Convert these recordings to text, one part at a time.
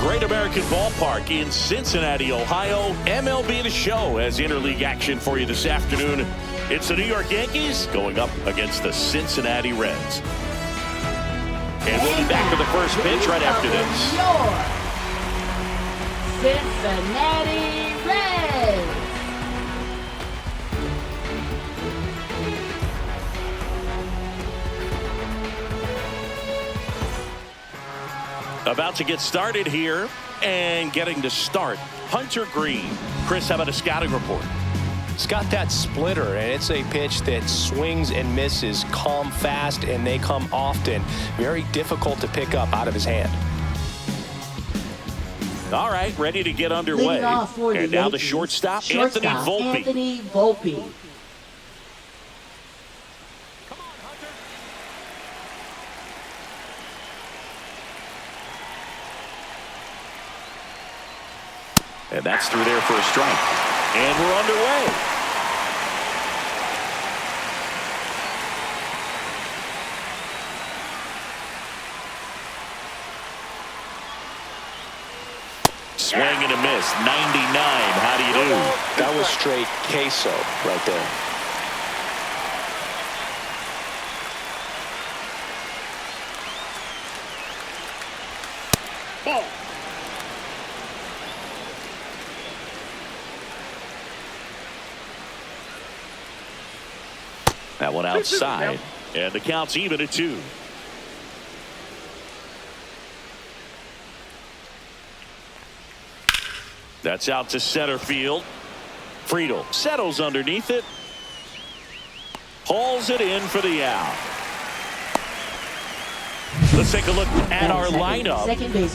Great American Ballpark in Cincinnati, Ohio. MLB The Show has interleague action for you this afternoon. It's the New York Yankees going up against the Cincinnati Reds. And we'll be back for the first pitch right after this. Your Cincinnati Reds. About to get started here and getting to start, Hunter Green. Chris, how about a scouting report? It's got that splitter, and it's a pitch that swings and misses, come fast, and they come often. Very difficult to pick up out of his hand. All right, ready to get underway. And now the shortstop, Anthony Volpe. Anthony Volpe. And that's through there for a strike. And we're underway. Swing and a miss. 99. How do you do? That was straight queso right there. Ball. That one outside, and the count's even at 2. That's out to center field. Friedel settles underneath it. Hauls it in for the out. Let's take a look at our lineup.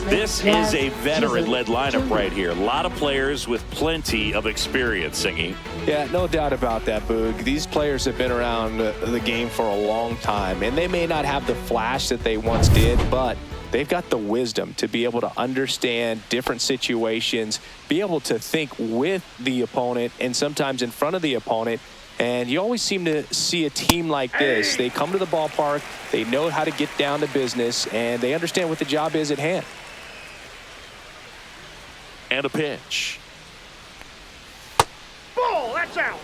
This is a veteran-led lineup right here. A lot of players with plenty of experience, Singy. Yeah, no doubt about that, Boog. These players have been around the game for a long time, and they may not have the flash that they once did, but they've got the wisdom to be able to understand different situations, be able to think with the opponent and sometimes in front of the opponent. And you always seem to see a team like this. They come to the ballpark, they know how to get down to business, and they understand what the job is at hand. And a pitch. Ball, that's out.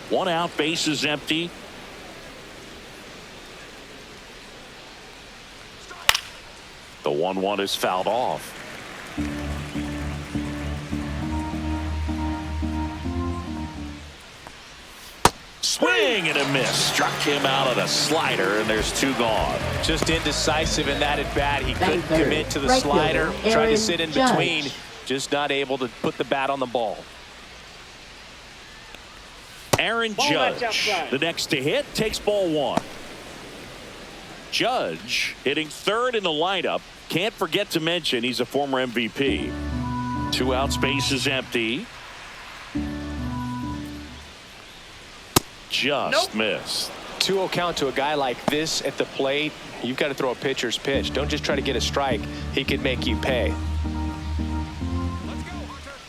1 out, base is empty. The 1-1 is fouled off. Swing and a miss. Struck him out of the slider, and there's 2 gone. Just indecisive in that at bat. He couldn't commit to the slider. Tried to sit in between. Just not able to put the bat on the ball. Aaron Judge, the next to hit, takes ball 1. Judge hitting 3rd in the lineup. Can't forget to mention he's a former MVP. 2 outs, base is empty. Just missed. 2-0 count to a guy like this at the plate. You've got to throw a pitcher's pitch. Don't just try to get a strike. He could make you pay.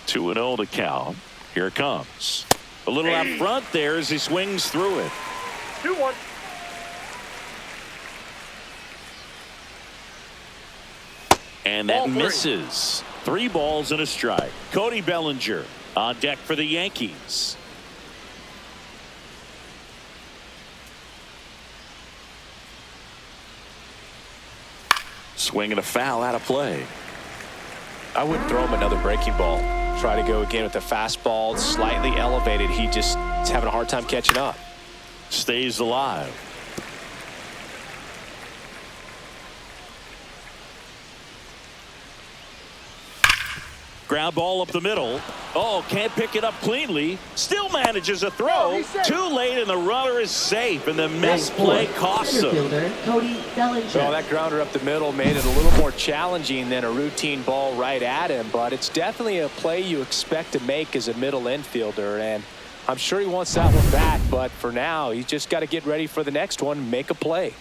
2-0 to count. Here it comes. A little out front there as he swings through it. 2-1. And that misses. 3 balls and a strike. Cody Bellinger on deck for the Yankees. Swing and a foul out of play. I wouldn't throw him another breaking ball. Try to go again with the fastball, slightly elevated. He just is having a hard time catching up. Stays alive. Ground ball up the middle. Oh, can't pick it up cleanly. Still manages a throw. Too late, and the runner is safe. And the misplay costs him. Cody Bellinger. Well, that grounder up the middle made it a little more challenging than a routine ball right at him. But it's definitely a play you expect to make as a middle infielder. And I'm sure he wants that one back. But for now, he's just got to get ready for the next one, make a play.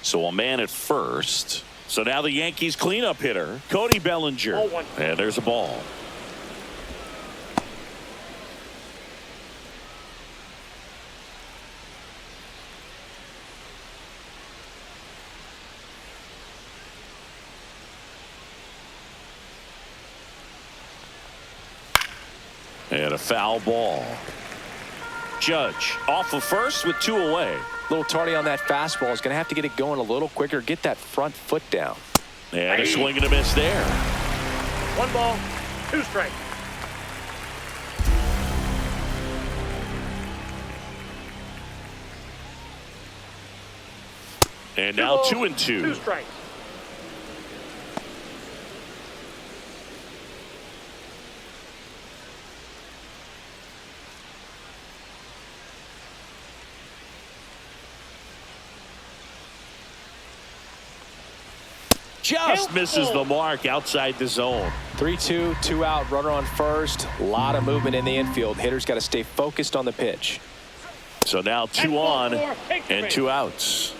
So a man at first. So now the Yankees cleanup hitter, Cody Bellinger. And there's a ball. And a foul ball. Judge off of first with 2 away. A little tardy on that fastball. Is going to have to get it going a little quicker. Get that front foot down. And a swing and a miss there. 1 ball, 2 strikes. And now 2 and 2 2. strikes. Just misses the mark outside the zone. 3-2, 2 out, runner on first. A lot of movement in the infield. Hitter's got to stay focused on the pitch. So now 2 on and 2 outs.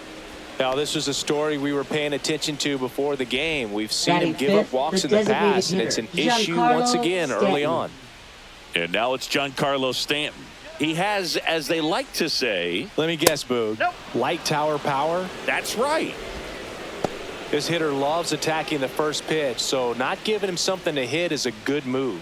Now, this was a story we were paying attention to before the game. We've seen him Batting give up fifth, walks in the the past, and designated it's an hitter, issue Giancarlo once again early Stanton. on. And now it's Giancarlo Stanton. He has, as they like to say, Let me guess, Boog. Nope. Light tower power? that's right. This hitter loves attacking the first pitch, so not giving him something to hit is a good move.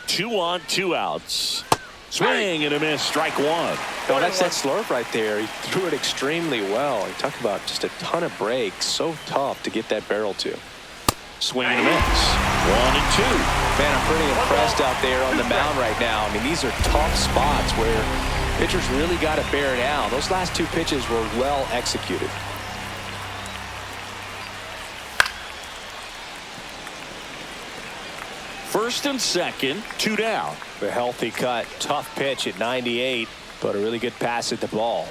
Two on, 2 outs. Swing and a miss, strike 1. Oh, that's that slurve right there. He threw it extremely well. You talk about just a ton of breaks. So tough to get that barrel to. Swing and a miss. 1 and 2. Man, I'm pretty impressed out there on the mound right now. I mean, these are tough spots where pitchers really got to bear down. Those last 2 pitches were well executed. First and second, 2 down. A healthy cut. Tough pitch at 98, but a really good pass at the ball.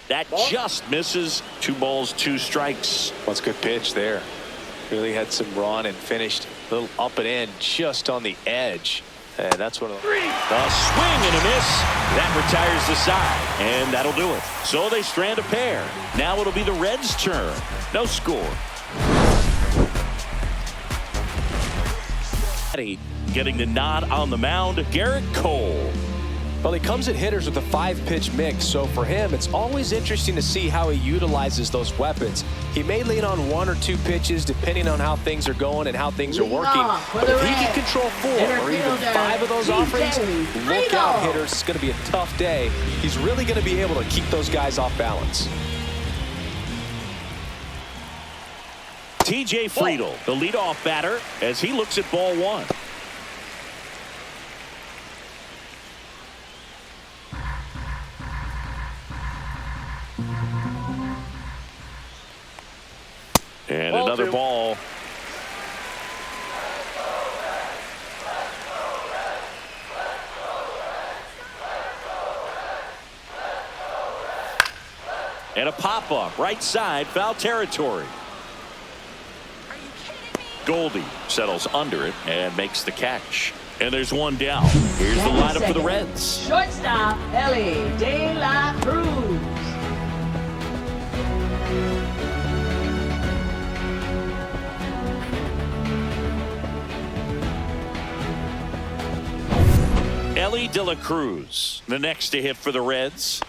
That just misses. 2 balls, 2 strikes. What's a good pitch there. Really had some run and finished a little up and in just on the edge. And that's one of the... A swing and a miss. That retires the side. And that'll do it. So they strand a pair. Now it'll be the Reds' turn. No score. Getting the nod on the mound, Garrett Cole. Well, he comes at hitters with a 5-pitch mix, so for him, it's always interesting to see how he utilizes those weapons. He may lean on 1 or 2 pitches depending on how things are going and how things are working. But if he can control 4 or even 5 of those offerings, look out, hitters. It's going to be a tough day. He's really going to be able to keep those guys off balance. TJ Friedl, the leadoff batter, as he looks at ball 1. And another ball. And a pop-up, right side, foul territory. Goldie settles under it and makes the catch. And there's 1 down. Here's the lineup for the Reds. Shortstop, Ellie De La Cruz. Ellie De La Cruz, the next to hit for the Reds.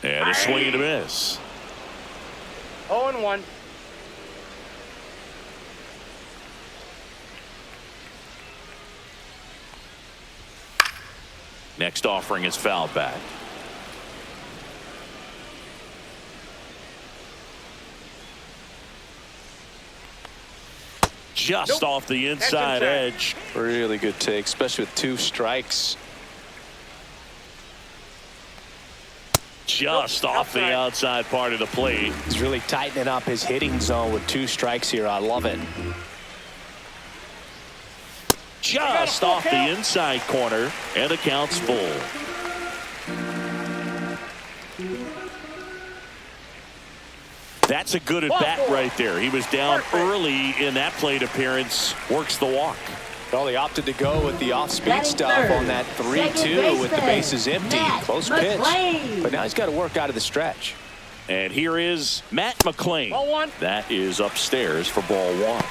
And a swing and a miss. 0-1. Next offering is fouled back. Just off the inside edge. Really good take, especially with 2 strikes. Just off the outside part of the plate. He's really tightening up his hitting zone with 2 strikes here. I love it. Just off the inside corner, and the count's full. That's a good at bat right there. He was down early in that plate appearance. Works the walk. Well, they opted to go with the off-speed Batting stuff third, on that 3-2 with the bases empty. Close pitch. But now he's got to work out of the stretch. And here is Matt McClain. Ball one. That is upstairs for ball one.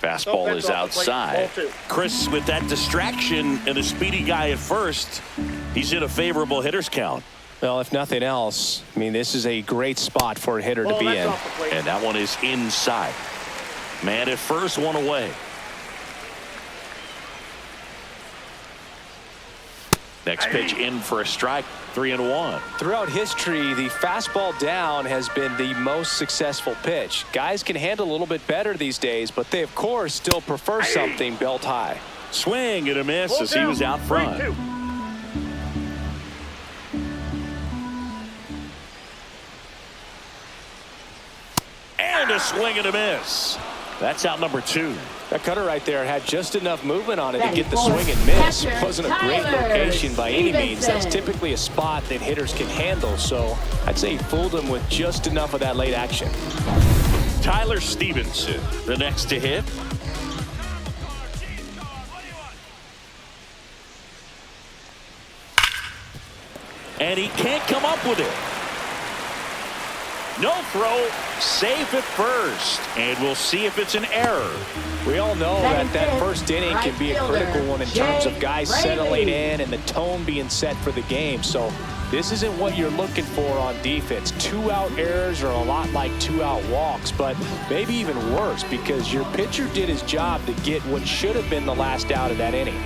Fastball is outside. Chris, with that distraction and a speedy guy at first, he's in a favorable hitter's count. Well, if nothing else, I mean, this is a great spot for a hitter to be in. And that one is inside. Man at first, one away. Next pitch in for a strike, 3-1. Throughout history, the fastball down has been the most successful pitch. Guys can handle a little bit better these days, but they, of course, still prefer something belt high. Swing and a miss as he was out front. 3-2. And a swing and a miss. That's out number 2. That cutter right there had just enough movement on it to get the swing and miss. It wasn't a great location by any means. That's typically a spot that hitters can handle. So I'd say he fooled him with just enough of that late action. Tyler Stevenson, the next to hit. And he can't come up with it. No throw, safe at first, and we'll see if it's an error. We all know that first inning can be a critical one in terms of guys settling in and the tone being set for the game. So this isn't what you're looking for on defense. 2-out errors are a lot like 2-out walks, but maybe even worse because your pitcher did his job to get what should have been the last out of that inning.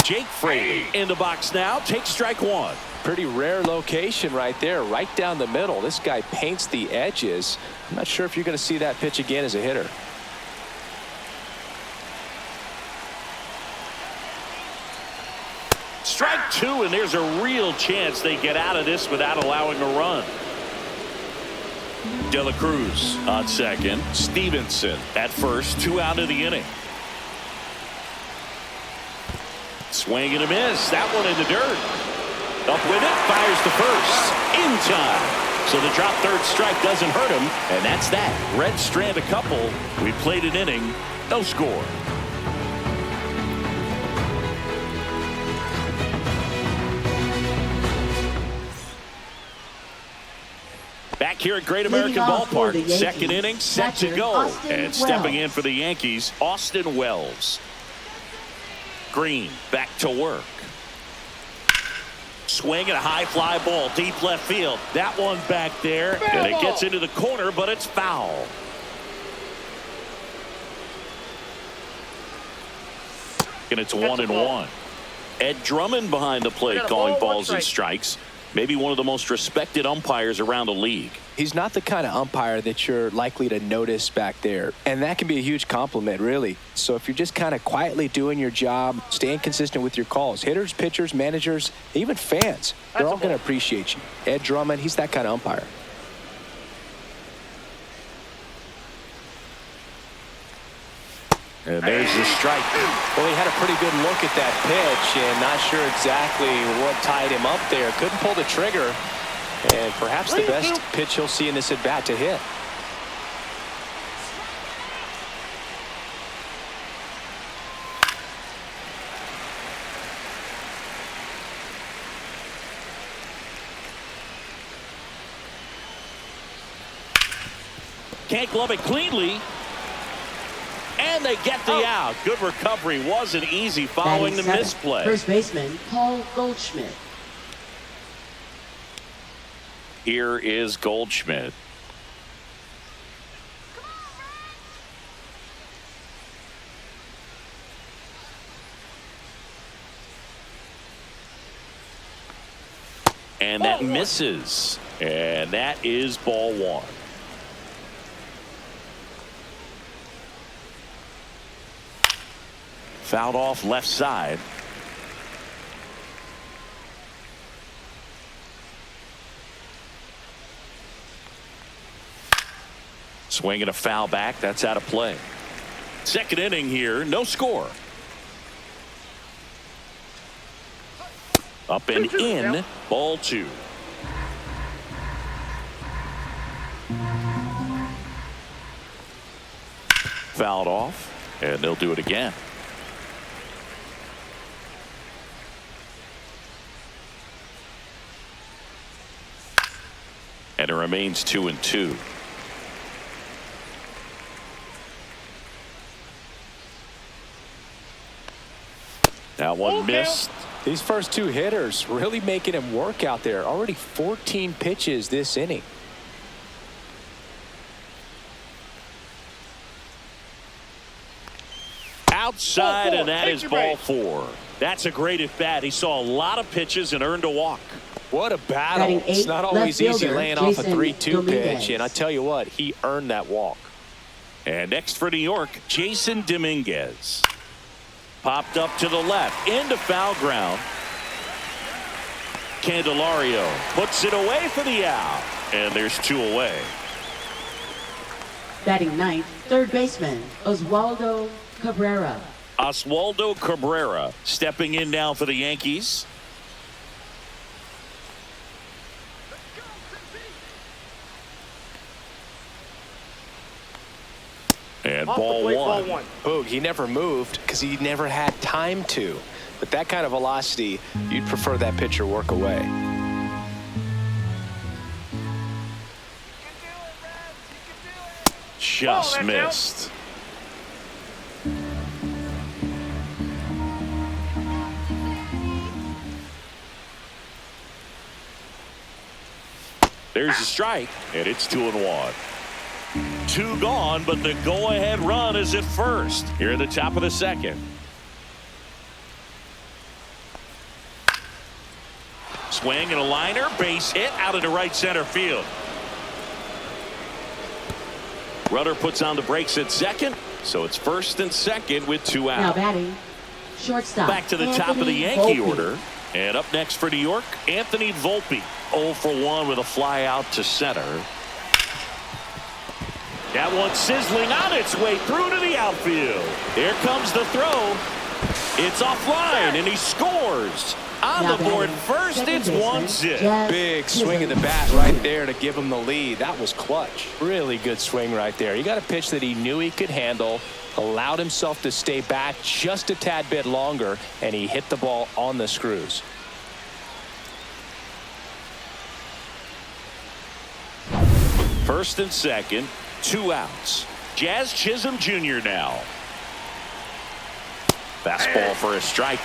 Jake Fraley in the box now. Takes strike one. Pretty rare location right there, right down the middle. This guy paints the edges. I'm not sure if you're going to see that pitch again as a hitter. Strike 2, and there's a real chance they get out of this without allowing a run. De La Cruz on second. Stevenson at first. 2 out of the inning. Swing and a miss. That one in the dirt. Up with it. Fires to first. In time. So the drop third strike doesn't hurt him. And that's that. Red strand a couple. We played an inning. No score. Back here at Great American Ballpark. Second inning set to go. And stepping in for the Yankees, Austin Wells. Green back to work. Swing and a high fly ball deep left field. That one back there, and it gets into the corner, but it's foul. And it's 1-1. Ed Drummond behind the plate calling balls and strikes. Maybe one of the most respected umpires around the league. He's not the kind of umpire that you're likely to notice back there. And that can be a huge compliment, really. So if you're just kind of quietly doing your job, staying consistent with your calls, hitters, pitchers, managers, even fans, they're all going to appreciate you. Ed Drummond, he's that kind of umpire. And there's the strike. Well, he had a pretty good look at that pitch and not sure exactly what tied him up there. Couldn't pull the trigger. And perhaps the best pitch he'll see in this at-bat to hit. Can't glove it cleanly. And they get the out. Good recovery. Wasn't easy following the misplay. First baseman Paul Goldschmidt. Here is Goldschmidt. And that misses. And that is ball one. Fouled off left side. Swing and a foul back. That's out of play. Second inning here. No score. Up and in. Ball 2. Fouled off, and they'll do it again. And it remains 2-2. Now one missed. These first 2 hitters really making him work out there. Already 14 pitches this inning. Outside, and that is ball 4. That's a great at bat. He saw a lot of pitches and earned a walk. What a battle. It's not always easy laying off a 3-2 pitch, and I tell you what, he earned that walk. And next for New York, Jason Dominguez. Popped up to the left, into foul ground. Candelario puts it away for the out, and there's 2 away. Batting ninth, third baseman, Oswaldo Cabrera. Oswaldo Cabrera stepping in now for the Yankees. And ball 1. Boog, he never moved because he never had time to. With that kind of velocity, you'd prefer that pitcher work away. Just missed. There's a strike, and it's 2-1. 2 gone, but the go-ahead run is at first. Here at the top of the second. Swing and a liner, base hit out into right center field. Runner puts on the brakes at second, so it's first and second with 2 out. Now batting, shortstop. Back to the top of the Yankee order. And up next for New York, Anthony Volpe. 0 for 1 with a fly out to center. That one sizzling on its way through to the outfield. Here comes the throw. It's offline, and he scores. On the board first, it's 1-0. Big swing of the bat right there to give him the lead. That was clutch. Really good swing right there. He got a pitch that he knew he could handle, allowed himself to stay back just a tad bit longer, and he hit the ball on the screws. First and second, 2 outs. Jazz Chisholm Jr. now. Fastball for a strike.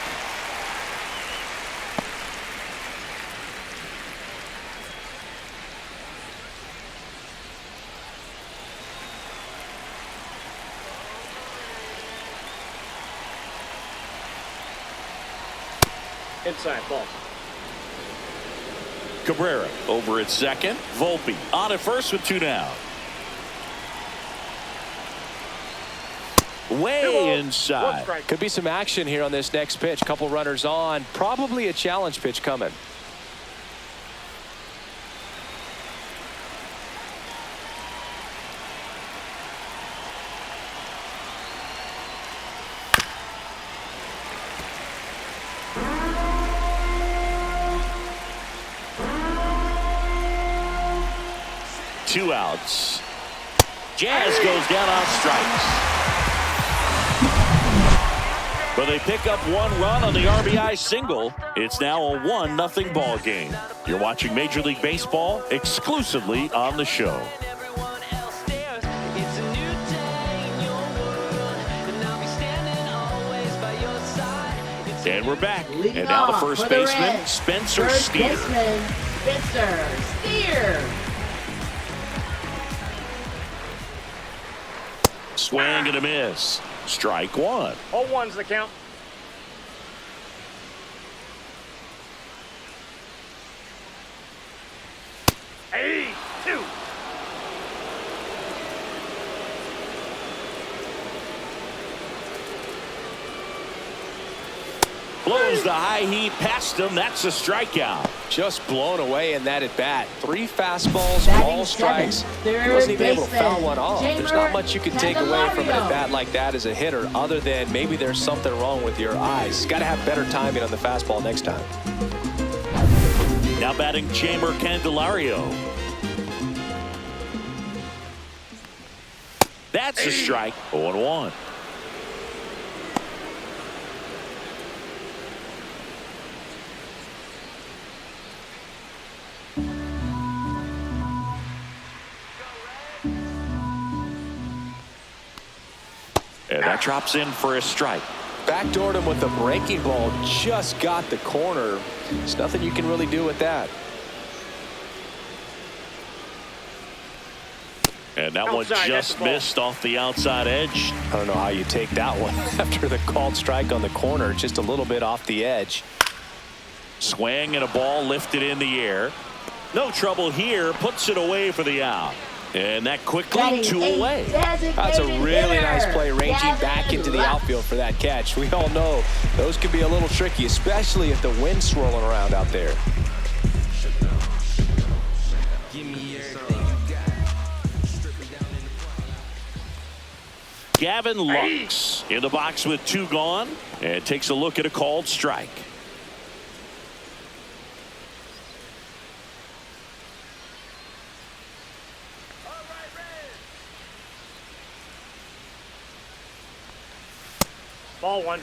Inside ball. Cabrera over at second. Volpe on at first with 2 down. Way inside. Could be some action here on this next pitch. Couple runners on. Probably a challenge pitch coming. Two outs. Jazz goes down on strikes. But they pick up 1 run on the RBI single. It's now a 1-0 ball game. You're watching Major League Baseball exclusively on the show. And we're back. Leading and now the off first for the baseman, Reds, Spencer first Steer. baseman, Spencer Steer. Swing and a miss. Strike 1. 0-1's the count. Hey, 2. Blows the high heat past him. That's a strikeout. Just blown away in that at bat. 3 fastballs, Batting ball strikes. seventh, He wasn't even third able to foul baseman, one off. There's not much you can take away from an at bat like that as a hitter, other than maybe there's something wrong with your eyes. Got to have better timing on the fastball next time. Now batting Jamer Candelario. That's a strike. 0-1. And that drops in for a strike. Backdoored him with a breaking ball. Just got the corner. There's nothing you can really do with that. And that one just missed off the outside edge. I don't know how you take that one after the called strike on the corner. Just a little bit off the edge. Swing and a ball lifted in the air. No trouble here. Puts it away for the out. And that quickly 2 away. That's a really nice play, ranging back into the outfield for that catch. We all know those can be a little tricky, especially if the wind's swirling around out there. Gavin Lux in the box with 2 gone, and takes a look at a called strike. Ball 1.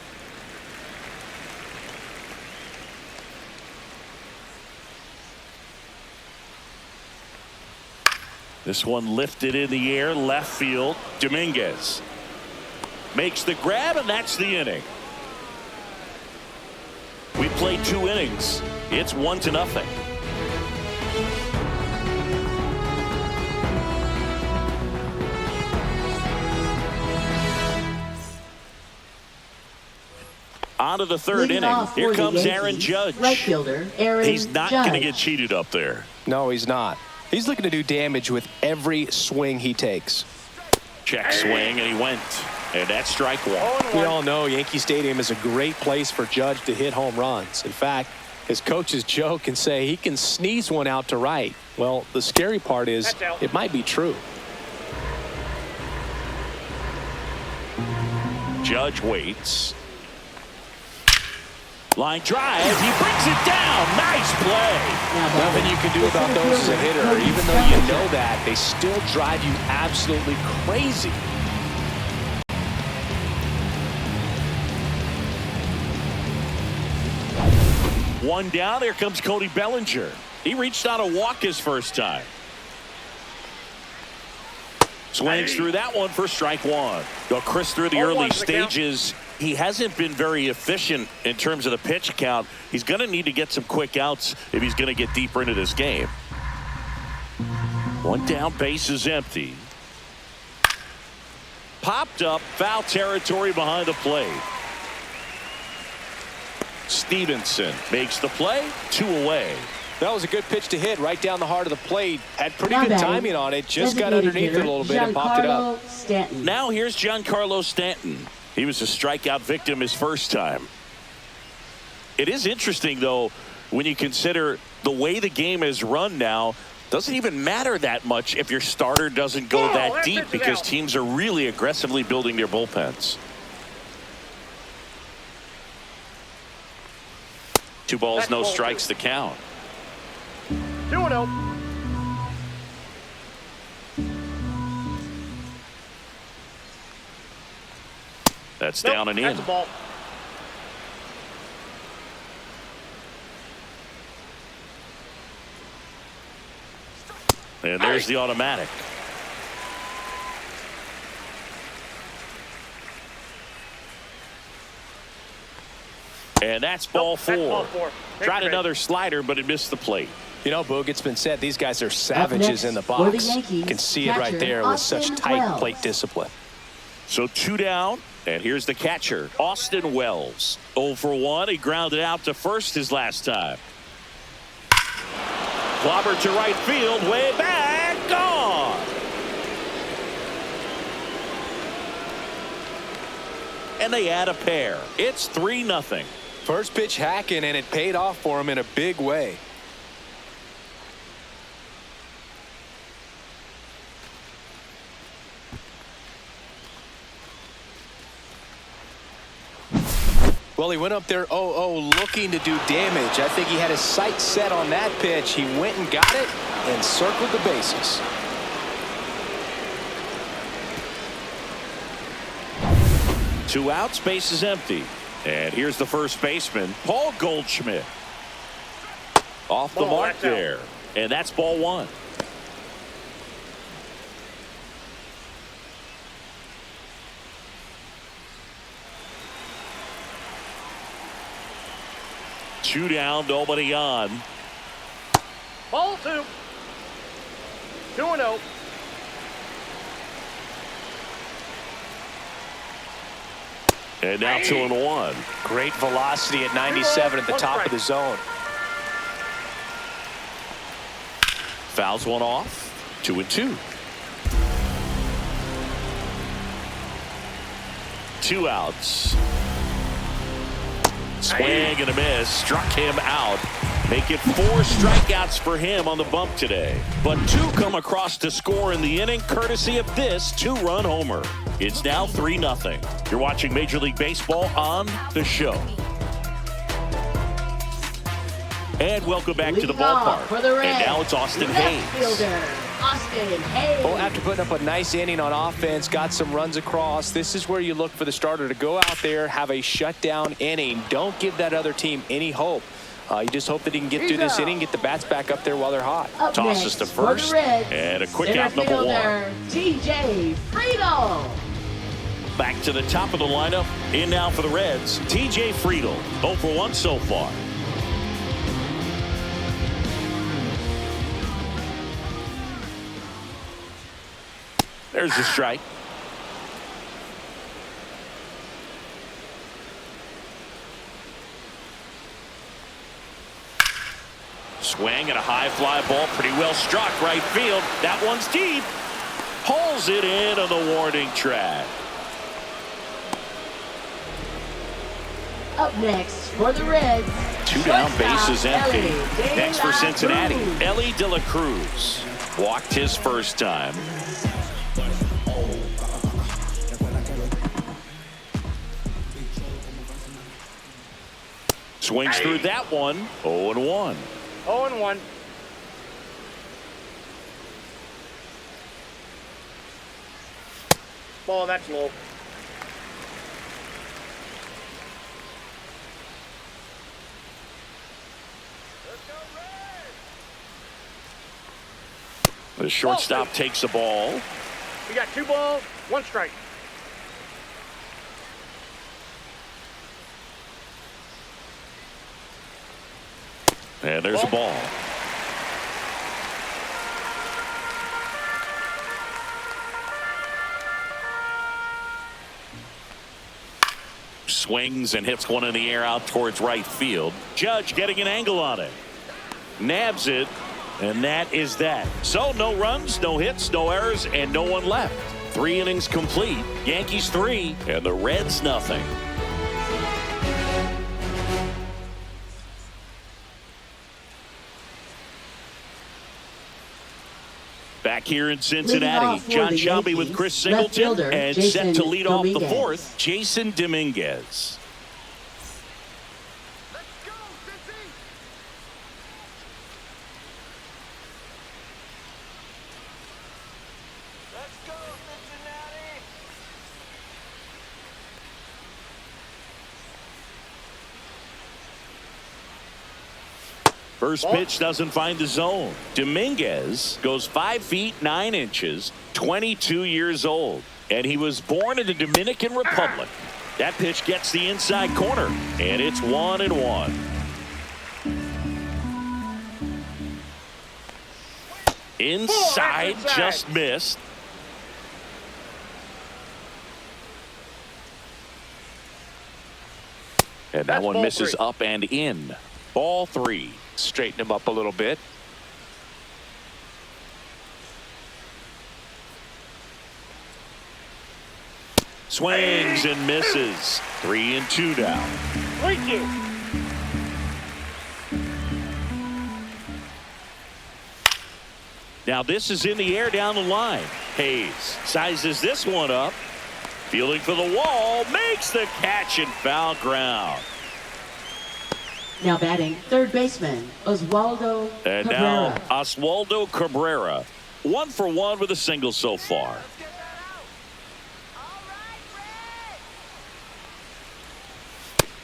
This one lifted in the air, left field. Dominguez makes the grab, and that's the inning. We played 2 innings. It's 1-0. On to the 3rd inning. Here comes Aaron Judge. Right fielder, Aaron He's not Judge. going to get cheated up there. No, he's not. He's looking to do damage with every swing he takes. Check swing, and he went. And that's strike 1. We all know Yankee Stadium is a great place for Judge to hit home runs. In fact, his coaches joke and say he can sneeze one out to right. Well, the scary part is it might be true. Judge waits. Line drive. He brings it down. Nice play. Nothing you can do about those as a hitter. Even though you know that, they still drive you absolutely crazy. One down. Here comes Cody Bellinger. He reached out a walk his first time. Swings through that one for strike 1. Well, Chris, through the early stages, he hasn't been very efficient in terms of the pitch count. He's going to need to get some quick outs if he's going to get deeper into this game. 1 down, base is empty. Popped up, foul territory behind the plate. Stevenson makes the play, 2 away. That was a good pitch to hit right down the heart of the plate. Had pretty good timing on it. Just got underneath it a little bit and popped it up. Stanton. Now here's Giancarlo Stanton. He was a strikeout victim his first time. It is interesting, though, when you consider the way the game is run now. Doesn't even matter that much if your starter doesn't go that deep, because teams are really aggressively building their bullpens. 2 balls, no strikes to count. 2-0. That's down and in. That's a ball. And there's the automatic. And that's ball 4. That's ball 4. Tried another slider, but it missed the plate. You know, Boog, it's been said these guys are savages in the box. You can see it right there with such tight plate discipline. So 2 down, and here's the catcher, Austin Wells. 0 for 1. He grounded out to first his last time. Clobber to right field, way back, gone. And they add a pair. It's 3-0. First pitch hacking, and it paid off for him in a big way. Well, he went up there 0-0 looking to do damage. I think he had his sights set on that pitch. He went and got it and circled the bases. Two outs, base is empty. And here's the first baseman, Paul Goldschmidt. Off the mark there. And that's ball one. Two down, nobody on. Ball 2. 2-0. And now 2-1. Great velocity at 97 at the top of the zone. Fouls one off. 2-2. 2 outs. Swing and a miss. Struck him out. Make it 4 strikeouts for him on the bump today. But 2 come across to score in the inning, courtesy of this 2-run homer. It's now 3-0. You're watching Major League Baseball on The Show. And welcome back to the ballpark. And now it's Austin Hayes. Austin Hayes. Well, after putting up a nice inning on offense, got some runs across, this is where you look for the starter to go out there, have a shutdown inning. Don't give that other team any hope. You just hope that he can get through this inning, get the bats back up there while they're hot. Tosses to first, and a quick out number 1. TJ Friedl. Back to the top of the lineup. In now for the Reds, TJ Friedl. 0 for 1 so far. There's the strike. Swing and a high fly ball, pretty well struck right field. That one's deep. Pulls it in on the warning track. Up next for the Reds. 2 down, base is empty. Next for Cincinnati, Ellie De La Cruz. Walked his first time. Swings through that one. 0-1. 0-1. Ball, that's low. The shortstop takes the ball. We got 2 balls, 1 strike. And there's a ball. Swings and hits one in the air out towards right field. Judge getting an angle on it. Nabs it, and that is that. So no runs, no hits, no errors, and no one left. 3 innings complete. Yankees 3, and the Reds nothing. Back here in Cincinnati, John Shelby with Chris Singleton, and set to lead off the 4th, Jason Dominguez. Let's go, Cincy! Let's go, Cincinnati! First pitch doesn't find the zone. Dominguez goes 5 feet 9 inches, 22 years old, and he was born in the Dominican Republic. That pitch gets the inside corner, and it's 1-1. Inside, just missed. And that one misses up and in. Ball 3. Straighten him up a little bit. Swings and misses. 3-2 down. 3-2. Now this is in the air down the line. Hayes sizes this one up. Fielding for the wall, makes the catch in foul ground. Now batting third baseman, Oswaldo And Cabrera. now Oswaldo Cabrera. 1 for 1 with a single so far.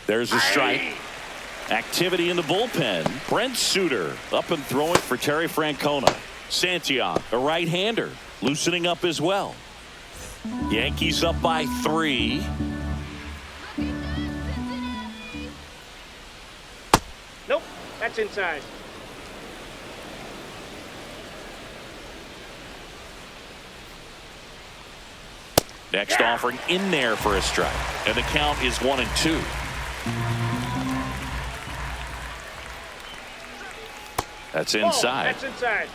There's a strike. Activity in the bullpen. Brent Suter up and throwing for Terry Francona. Santiago, a right-hander, loosening up as well. Yankees up by 3. Nope, that's inside. Next offering in there for a strike. And the count is 1-2. That's inside. That's inside.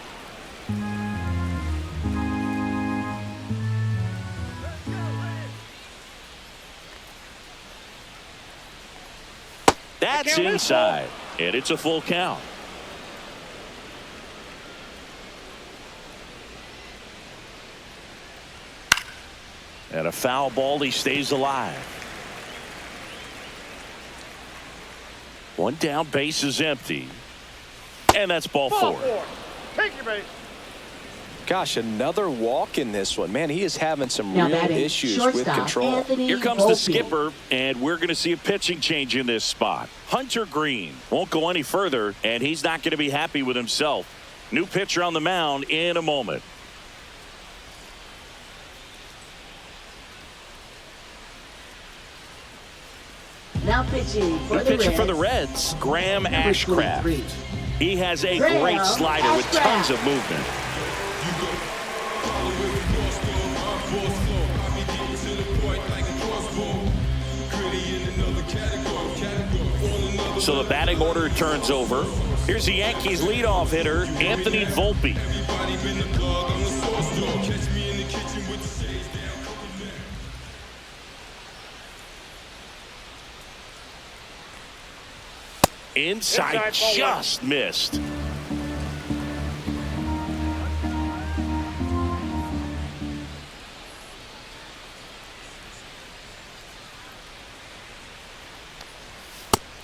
That's inside. And it's a full count. And a foul ball. He stays alive. One down, base is empty. And that's ball 4. Take your base. Gosh, another walk in this one. Man, he is having some Now real batting issues with shortstop, control. Anthony Here comes the Volpe. skipper, and we're going to see a pitching change in this spot. Hunter Green won't go any further, and he's not going to be happy with himself. New pitcher on the mound in a moment. Now pitching for The the pitcher Reds. for the Reds, Graham Number Ashcraft. 23. He has a Graham great slider with Ashcraft. tons of movement. So the batting order turns over. Here's the Yankees leadoff hitter, Anthony Volpe. Inside, Inside, ball just missed.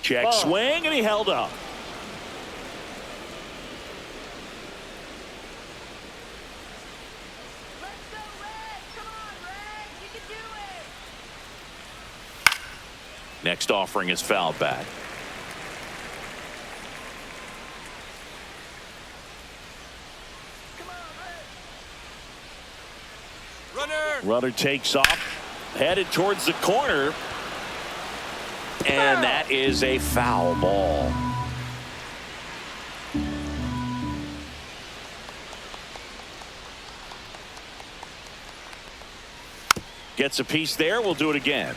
Check Ball. swing, and he held up. Let's go, Red! Come on, Red! You can do it! Next offering is fouled back. Runner takes off, headed towards the corner, and that is a foul ball. Gets a piece there. We'll do it again.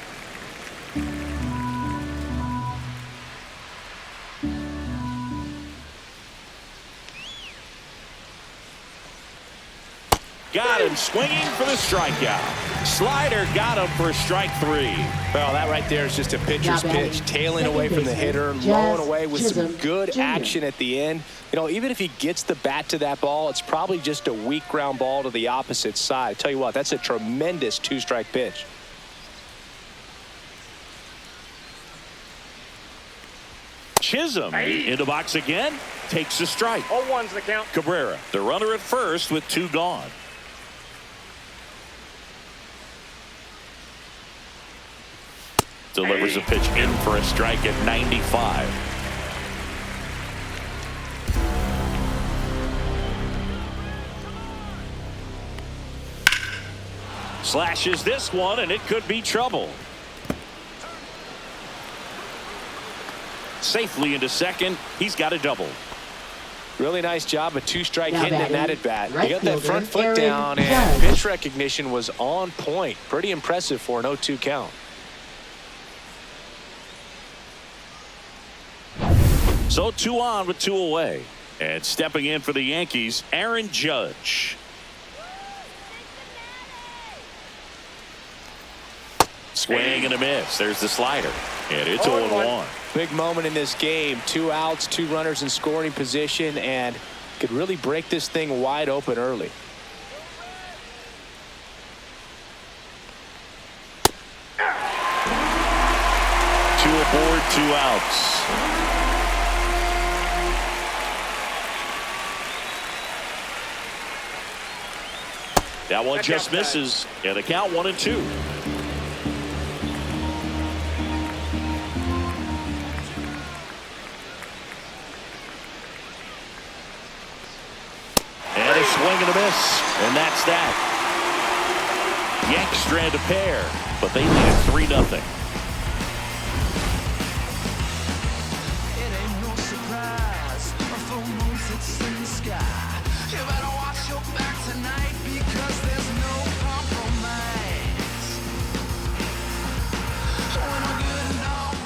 Got him swinging for the strikeout. Slider got him for strike 3. Well, that right there is just a pitcher's Now batting pitch, tailing second away from the baseman, hitter, Jazz blowing away with some Chisholm good Jr. action at the end. You know, even if he gets the bat to that ball, it's probably just a weak ground ball to the opposite side. I tell you what, that's a tremendous 2-strike pitch. Chisholm in the box again, takes a strike. 0-1's the count. Cabrera, the runner at first with 2 gone. Delivers a pitch in for a strike at 95. Slashes this one, and it could be trouble. Safely into second. He's got a double. Really nice job, a 2-strike Now hitting in that batting, at bat. right He got that fielder, front foot Aaron down, and Judge. pitch recognition was on point. Pretty impressive for an 0-2 count. So 2 on with 2 away. And stepping in for the Yankees, Aaron Judge. Swing and a miss. There's the slider. And it's 0-1. Big moment in this game. 2 outs, 2 runners in scoring position, and could really break this thing wide open early. aboard, 2 outs. That one just misses, and the count 1-2. And a swing and a miss, and that's that. Yanks strand a pair, but they lead it 3-0.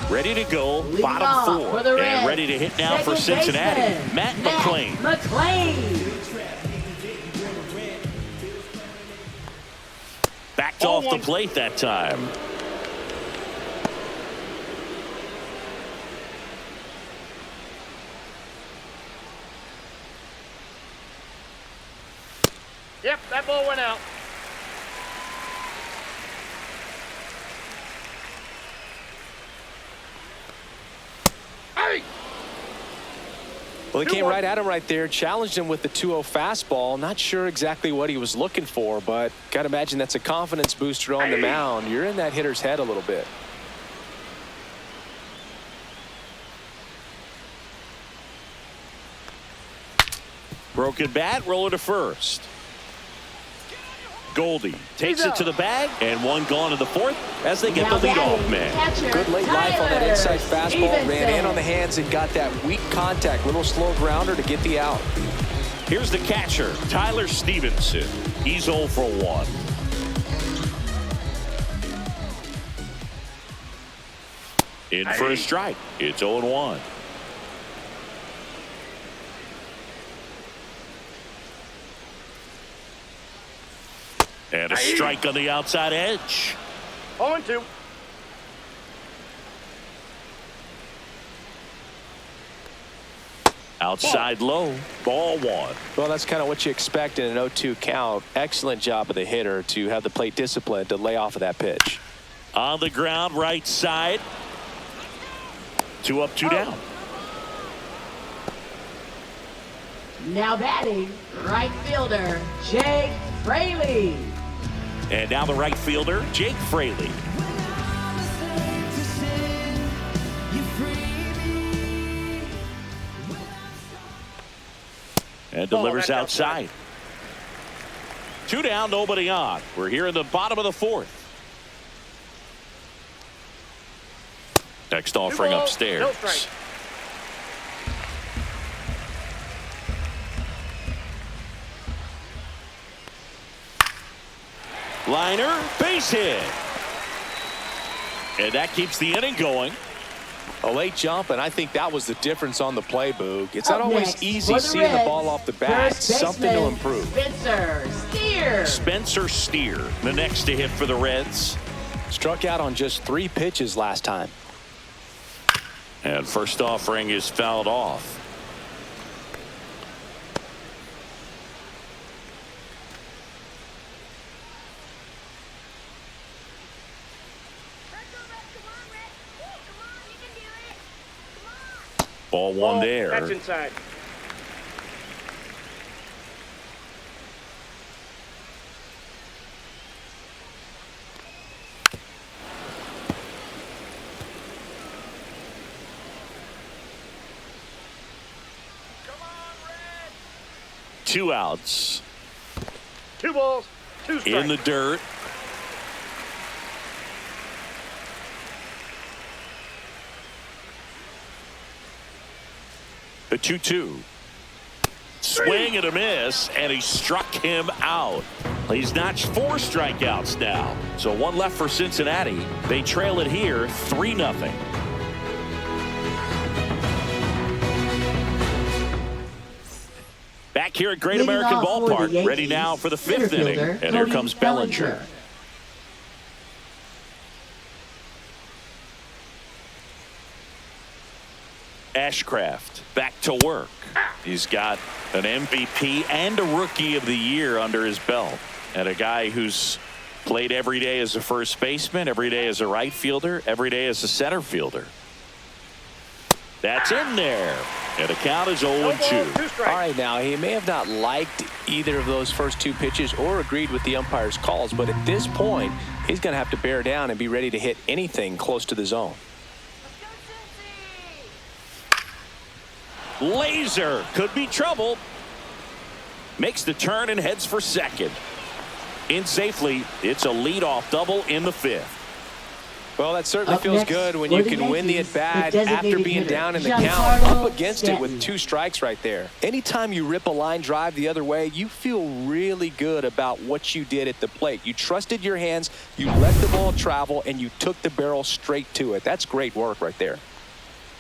Ready to go, Leading bottom off 4, for the Reds, and ready to hit now for second Cincinnati, baseman, Matt McClain. Backed off the plate that time. Yep, that ball went out. Well, they came right at him right there, challenged him with the 2-0 fastball. Not sure exactly what he was looking for, but got to imagine that's a confidence booster on the mound. You're in that hitter's head a little bit. Broken bat, roller to first. Goldie takes it to the bag, and one gone in the 4th as they get the leadoff man. Good late life on that inside fastball. Ran in on the hands and got that weak contact. Little slow grounder to get the out. Here's the catcher, Tyler Stevenson. He's 0 for 1. In for a strike. It's 0-1. And a strike on the outside edge. 0-2. Outside low, ball 1. Well, that's kind of what you expect in an 0-2 count. Excellent job of the hitter to have the plate discipline to lay off of that pitch. On the ground, right side. 2 up, 2 down. Now batting, right fielder, Jake Fraley. And now the right fielder, Jake Fraley. And delivers outside. 2 down, nobody on. We're here in the bottom of the 4th. Next offering upstairs. No strike. Liner, base hit. And that keeps the inning going. A late jump, and I think that was the difference on the play, Boog. It's not always easy the seeing the Reds, ball off the bat. Something to improve. Spencer Steer, the next to hit for the Reds. Struck out on just 3 pitches last time. And first offering is fouled off. Ball 1 there. That's inside. Come on, Red. 2 outs. 2 balls, 2 strikes. In the dirt. The 2-2. Swing and a miss, and he struck him out. He's notched 4 strikeouts now. So 1 left for Cincinnati. They trail it here 3-0. Back here at Great Leading American off for the Ballpark, Yankees, ready now for the 5th center inning. fielder, And here Cody comes Bellinger. Ashcraft back to work. He's got an MVP and a Rookie of the Year under his belt, and a guy who's played every day as a first baseman, every day as a right fielder, every day as a center fielder. That's in there. And the count is 0-2. No ball, 2 strikes. All right, now, he may have not liked either of those first 2 pitches or agreed with the umpire's calls, but at this point, he's going to have to bear down and be ready to hit anything close to the zone. Laser could be trouble. Makes the turn and heads for second. In safely, it's a leadoff double in the 5th. Well, that certainly Up feels next good when for you the can win the Yankees, at-bat the after designated being hitter, down in the Giancarlo count, up against it with Stanton. 2 strikes right there. Anytime you rip a line drive the other way, you feel really good about what you did at the plate. You trusted your hands, you let the ball travel, and you took the barrel straight to it. That's great work right there.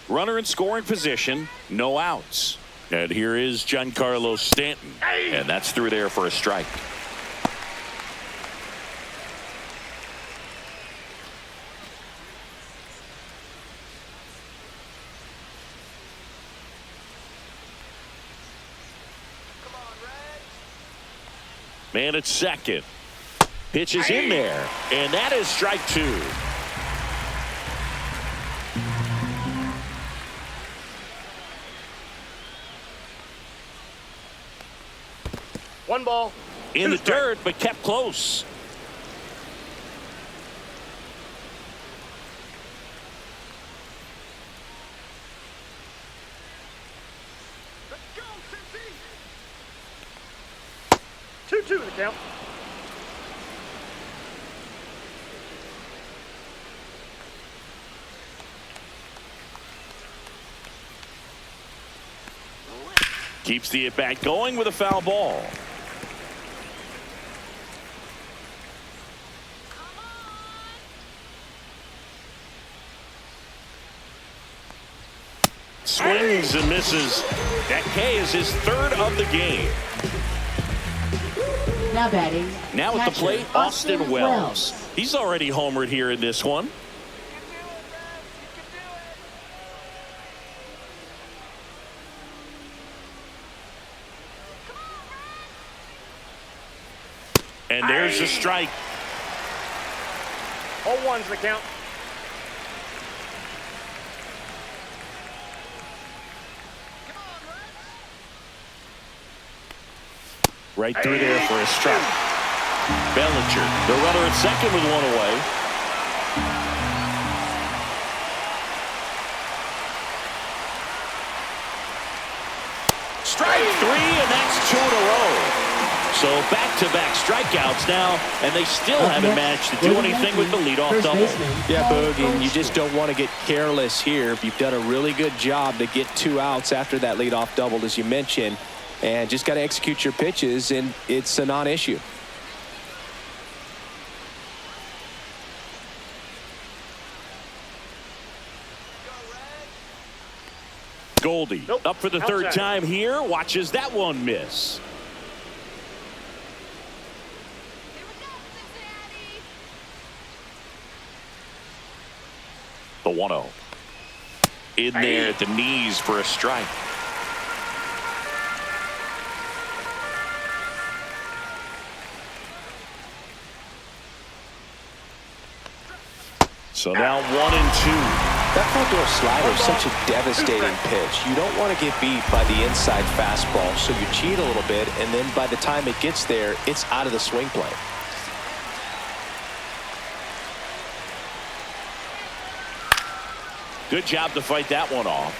Runner in scoring position, no outs. And here is Giancarlo Stanton. And that's through there for a strike. Man at second. Pitch is in there. And that is strike 2. One ball. In 2 the strikes. dirt, but kept close. Let's go, Cincy. 2-2 in the count. Keeps the at-bat going with a foul ball. Swings and misses. That K is his 3rd of the game. Now batting. Now at the catcher, plate, Austin Wells. He's already homered here in this one. And there's a strike. 0-1's the count. Right through there for a strike. Bellinger, the runner at second with 1 away. Strike 3, and that's 2 in a row. So back-to-back strikeouts now, and they still haven't managed to do anything with the leadoff double. Yeah, Boog, and you just don't want to get careless here. You've done a really good job to get 2 outs after that leadoff double, as you mentioned, and just got to execute your pitches, and it's a non-issue. Goldie up for the 3rd time here. Watches that one miss. The 1-0. In there at the knees for a strike. So now 1-2. That front door slider is such a devastating pitch. You don't want to get beat by the inside fastball, so you cheat a little bit, and then by the time it gets there, it's out of the swing plane. Good job to fight that one off.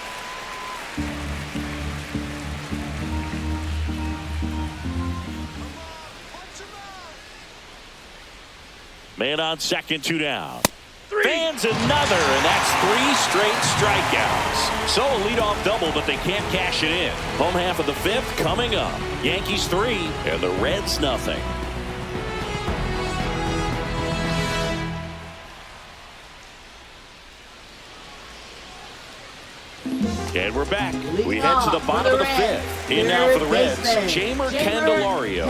Man on second, 2 down. Fans another, and that's 3 straight strikeouts. So a leadoff double, but they can't cash it in. Home half of the 5th coming up. Yankees 3 and the Reds nothing. And we're back. We head to the bottom of the 5th. In now for the Reds, Jeimer Candelario.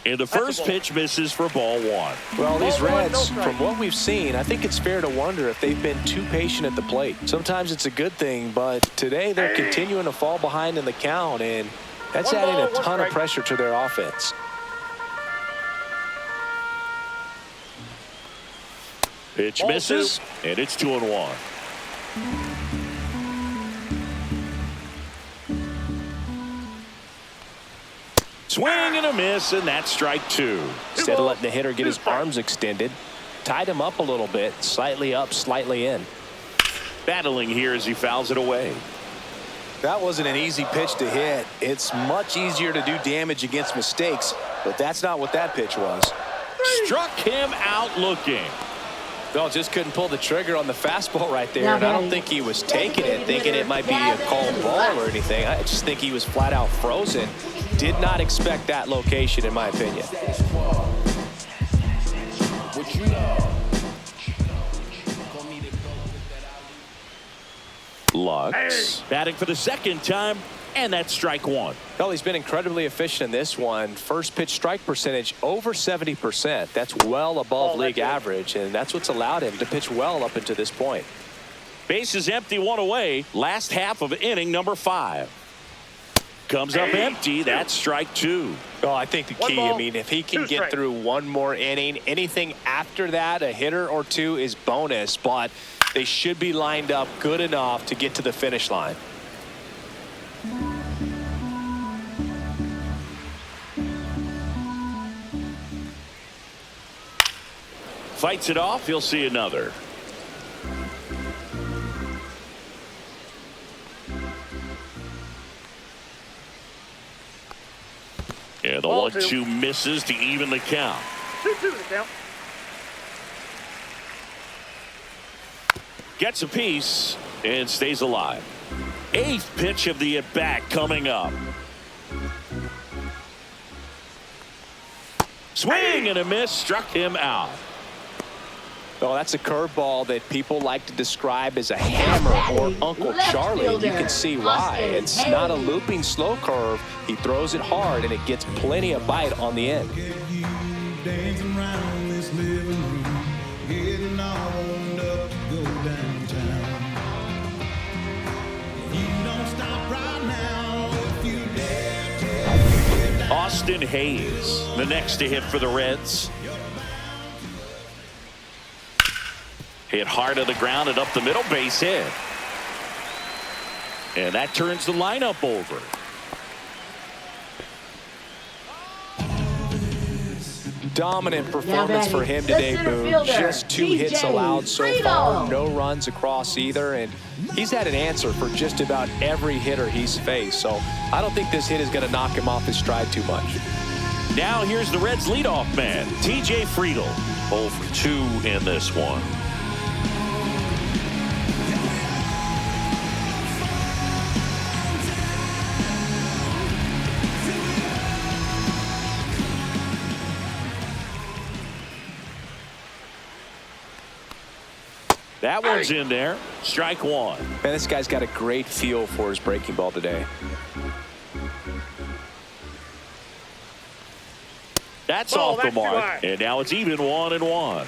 And the first pitch misses for ball 1. Well, these Reds, from what we've seen, I think it's fair to wonder if they've been too patient at the plate. Sometimes it's a good thing, but today they're continuing to fall behind in the count, and that's adding a ton of pressure to their offense. Pitch Ball misses, and it's 2-1. Swing and a miss, and that's strike 2. Instead of letting the hitter get his arms extended, tied him up a little bit, slightly up, slightly in. Battling here as he fouls it away. That wasn't an easy pitch to hit. It's much easier to do damage against mistakes, but that's not what that pitch was. Struck him out looking. No, just couldn't pull the trigger on the fastball right there. Now And I don't batting, think he was taking it, thinking it might be a called ball or anything. I just think he was flat out frozen. Did not expect that location, in my opinion. Lux batting for the second time, and that's strike 1. Well, he's been incredibly efficient in this one. First pitch strike percentage over 70%. That's well above league average, and that's what's allowed him to pitch well up until this point. Bases empty, 1 away. Last half of inning number 5. Comes up empty. That's strike 2. Oh, I think the key, I mean, if he can get through one more inning, anything after that, a hitter or two is bonus, but they should be lined up good enough to get to the finish line. Fights it off. He'll see another. Yeah, the 1-2 misses to even the count. 2-2 the count. Gets a piece and stays alive. 8th pitch of the at-bat coming up. Swing and a miss, struck him out. Oh, that's a curveball that people like to describe as a hammer or Uncle Charlie. You can see why. It's not a looping slow curve. He throws it hard, and it gets plenty of bite on the end. Austin Hayes, the next to hit for the Reds. Hit hard to the ground and up the middle, base hit. And that turns the lineup over. Dominant performance for him today, Boone. Just 2 hits allowed so far. No runs across either. And he's had an answer for just about every hitter he's faced. So I don't think this hit is going to knock him off his stride too much. Now here's the Reds leadoff man, TJ Friedl. 0 for 2 in this one. That one's in there. Strike 1. Man, this guy's got a great feel for his breaking ball today. That's off the mark. And now it's even 1-1.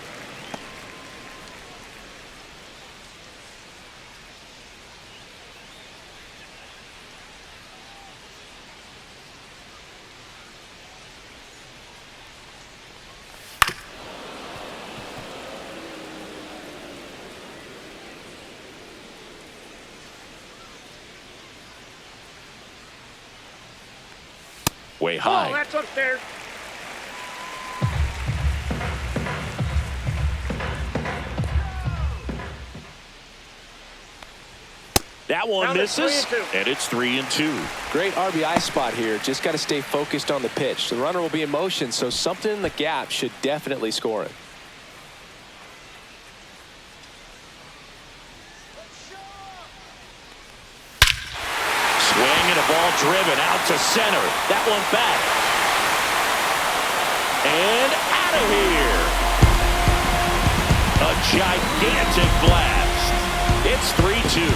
Way high. Oh, that's upstairs. That one misses, and it's 3-2. Great RBI spot here. Just got to stay focused on the pitch. The runner will be in motion, so something in the gap should definitely score it. Swing and a ball driven out to center. That one back. And out of here. A gigantic blast. It's 3-2.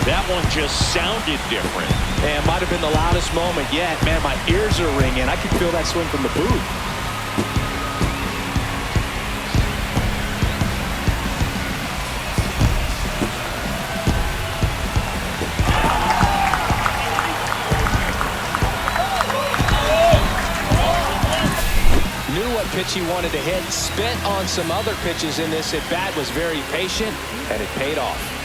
That one just sounded different. And it might have been the loudest moment yet. Man, my ears are ringing. I can feel that swing from the booth. pitch he wanted to hit. Spent on some other pitches in this at bat. Was very patient, and it paid off.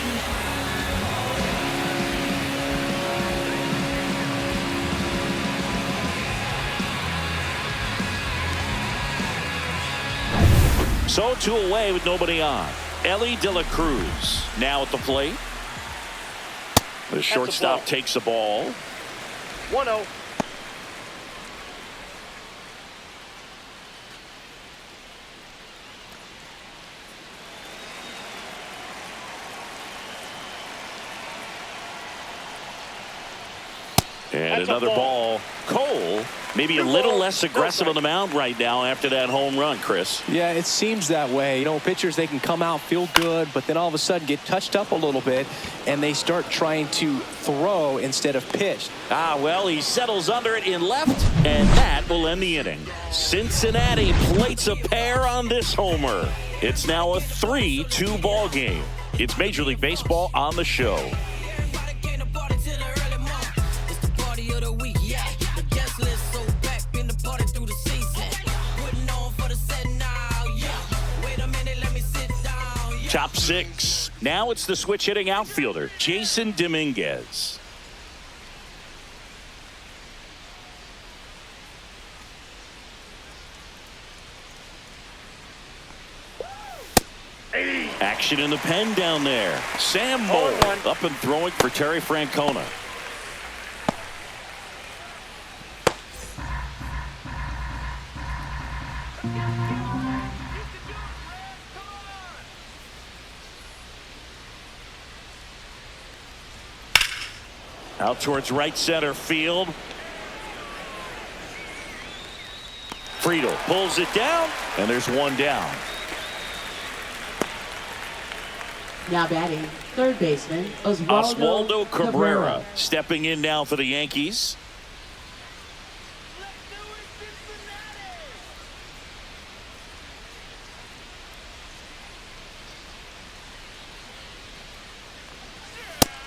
So 2 away with nobody on. Ellie De La Cruz now at the plate. The shortstop takes the ball. 1-0. And another ball. Cole maybe a little less aggressive on the mound right now after that home run, Chris. Yeah, it seems that way. You know, pitchers, they can come out, feel good, but then all of a sudden get touched up a little bit, and they start trying to throw instead of pitch. Well, he settles under it in left, and that will end the inning. Cincinnati plates a pair on this homer. It's now a 3-2 ball game. It's Major League Baseball on the show. Top 6. Now it's the switch hitting outfielder, Jason Dominguez. Action in the pen down there. Sam Moll up and throwing for Terry Francona. Out towards right center field. Friedel pulls it down, and there's one down. Now batting, third baseman, Oswaldo Cabrera stepping in now for the Yankees.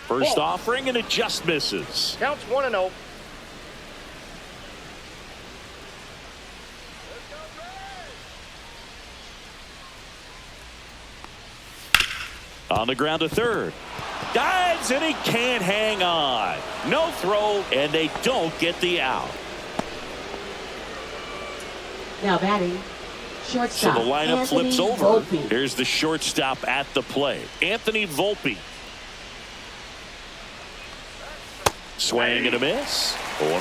First offering, and it just misses. Counts 1-0. On the ground to third. Dives, and he can't hang on. No throw, and they don't get the out. Now batting, shortstop. So the lineup Anthony flips over. Volpe. Here's the shortstop at the plate, Anthony Volpe. Swing and a miss. 0-1.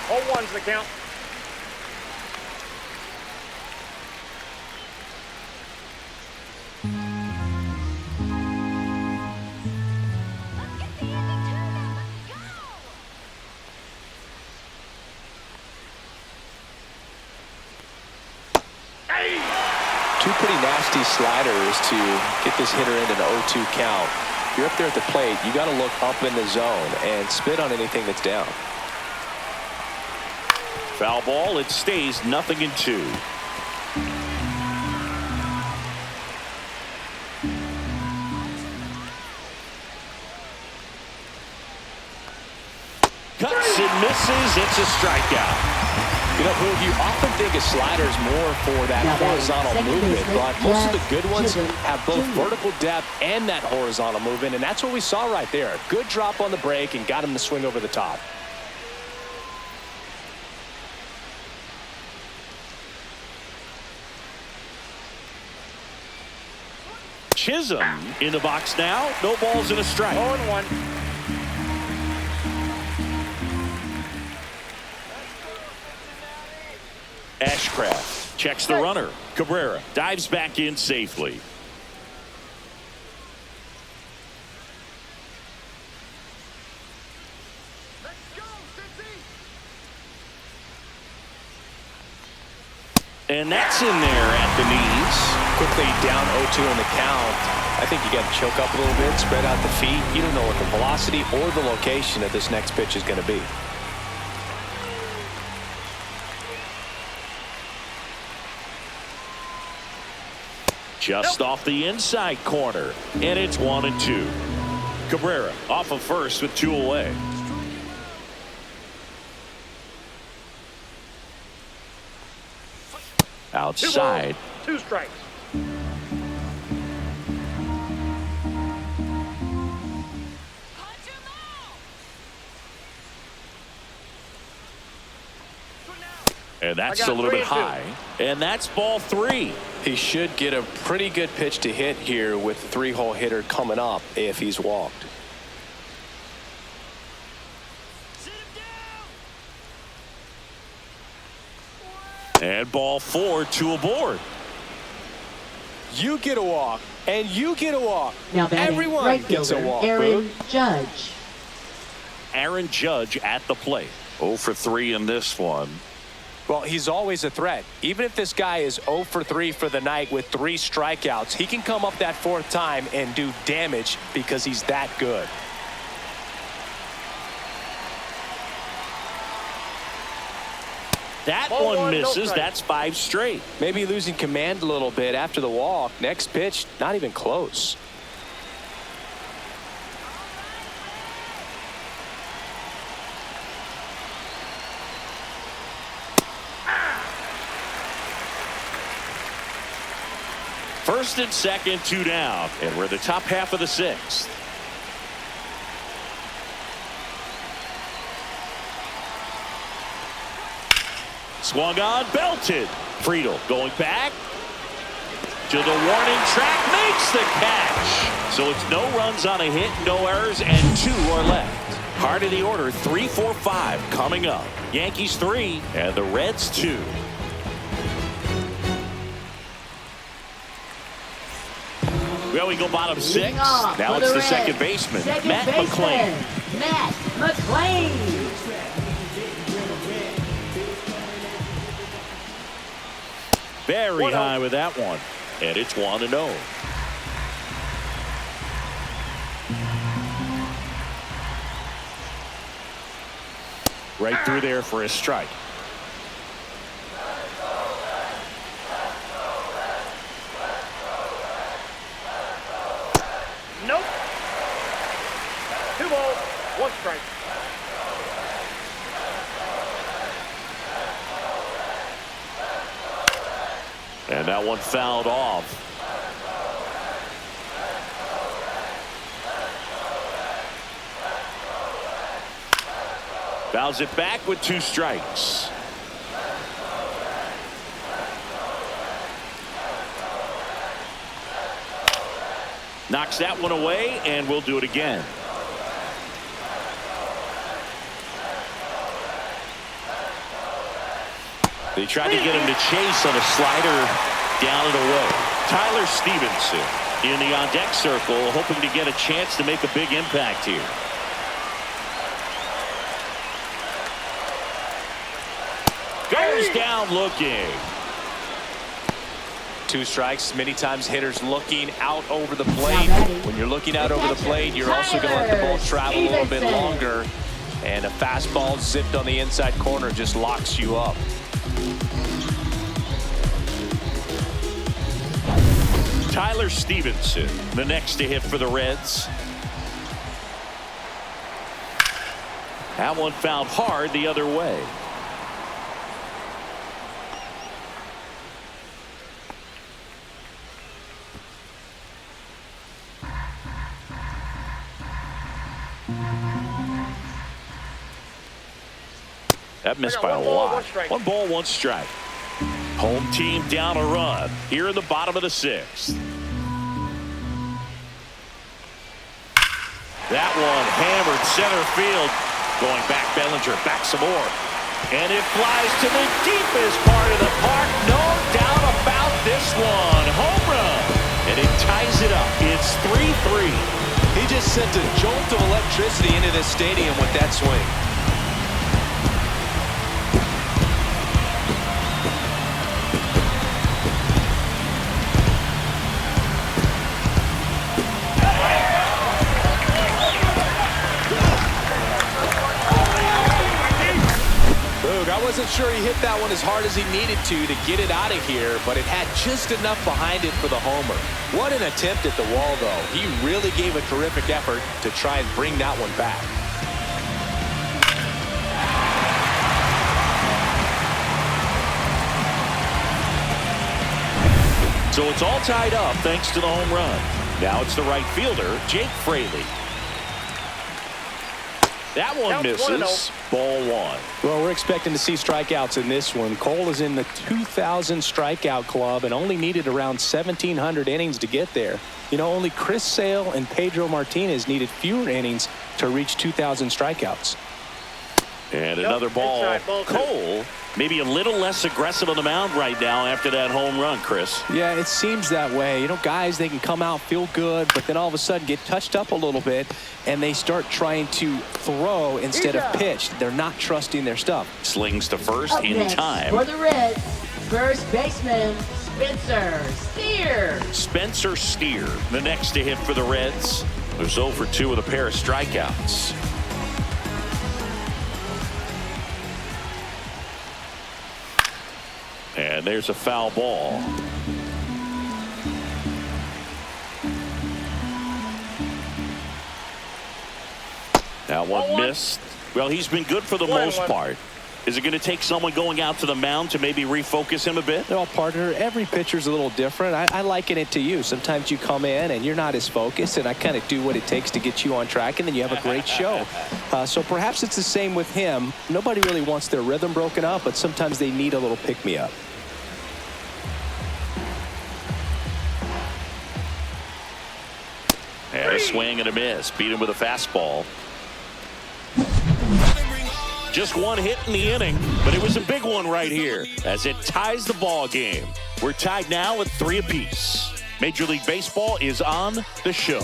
0-1's the count. Two pretty nasty sliders to get this hitter into the 0-2 count. If you're up there at the plate, you got to look up in the zone and spit on anything that's down. Foul ball. It stays 0-2. Cuts and misses. It's a strikeout. You know, Boog, you often think of sliders more for that horizontal movement, but most of the good ones have both vertical depth and that horizontal movement, and that's what we saw right there. Good drop on the break and got him to swing over the top. Chisholm in the box now. No balls and a strike. 0-1. Ashcraft checks the runner. Cabrera dives back in safely. And that's in there at the knees. Quickly down 0-2 in the count. I think you got to choke up a little bit, spread out the feet. You don't know what the velocity or the location of this next pitch is going to be. Just off the inside corner, and it's 1-2. Cabrera off of first with 2 away. outside. 2 strikes. Punch him out! And that's I got a little 3 bit and 2. high. And that's ball 3. He should get a pretty good pitch to hit here with the 3-hole hitter coming up if he's walked. Sit him down! And ball 4, 2 aboard. You get a walk, and you get a walk. Now batting Everyone right gets a fielder walk, Aaron Boog. Judge. Aaron Judge at the plate. 0 for 3 in this one. Well, he's always a threat. Even if this guy is 0 for 3 for the night with 3 strikeouts, he can come up that 4th time and do damage because he's that good. That Ball one 1, no misses. strike. That's 5 straight. Maybe losing command a little bit after the walk. Next pitch, not even close. First and second, 2 down. And we're the top half of the 6th. Swung on, belted. Friedel going back to the warning track, makes the catch. So it's no runs on a hit, no errors, and 2 are left. Heart of the order, 3, 4, 5 coming up. Yankees 3 and the Reds 2. Well, we go bottom 6. Leading off Now for it's the Reds, second baseman, second Matt baseman, McClain. Matt McClain. Very 1-0. high with that one. And it's 1-0. Right through there for a strike. Nope. 2 balls, 1 strike. And that one fouled off. Fouls it back with 2 strikes. Knocks that one away, and we'll do it again. They tried to get him to chase on a slider down and away. Tyler Stevenson in the on-deck circle, hoping to get a chance to make a big impact here. Goes down looking. 2 strikes. Many times hitters looking out over the plate. Now batting. When you're looking out over the plate, you're also going to let the ball travel a little bit longer. And a fastball zipped on the inside corner just locks you up. Tyler Stevenson, the next to hit for the Reds. That one fouled hard the other way. That missed by a 1 ball, lot. 1 strike. 1 ball, 1 strike. Home team down a run here in the bottom of the 6th. That one hammered center field. Going back, Bellinger, back some more. And it flies to the deepest part of the park. No doubt about this one. Home run. And it ties it up. It's 3-3. He just sent a jolt of electricity into this stadium with that swing. I wasn't sure he hit that one as hard as he needed to get it out of here, but it had just enough behind it for the homer. What an attempt at the wall, though. He really gave a terrific effort to try and bring that one back. So it's all tied up thanks to the home run. Now it's the right fielder, Jake Fraley. That one misses. Ball one. Well, we're expecting to see strikeouts in this one. Cole is in the 2,000 strikeout club and only needed around 1,700 innings to get there. You know, only Chris Sale and Pedro Martinez needed fewer innings to reach 2,000 strikeouts. And another ball. Inside, ball two. Cole, maybe a little less aggressive on the mound right now after that home run, Chris. Yeah, it seems that way. You know, guys, they can come out, feel good, but then all of a sudden get touched up a little bit, and they start trying to throw instead of pitch. They're not trusting their stuff. Slings to first Up in next time. for the Reds, first baseman Spencer Steer. Spencer Steer, the next to hit for the Reds. There's 0 for 2 with a pair of strikeouts. And there's a foul ball. That one missed. Well, he's been good for the most part. Is it going to take someone going out to the mound to maybe refocus him a bit? Well, partner, every pitcher's a little different. I liken it to you. Sometimes you come in and you're not as focused, and I kind of do what it takes to get you on track, and then you have a great show. So perhaps it's the same with him. Nobody really wants their rhythm broken up, but sometimes they need a little pick-me-up. And a swing and a miss. Beat him with a fastball. Just one hit in the inning, but it was a big one right here as it ties the ball game. We're tied now at 3 apiece. Major League Baseball is on the show.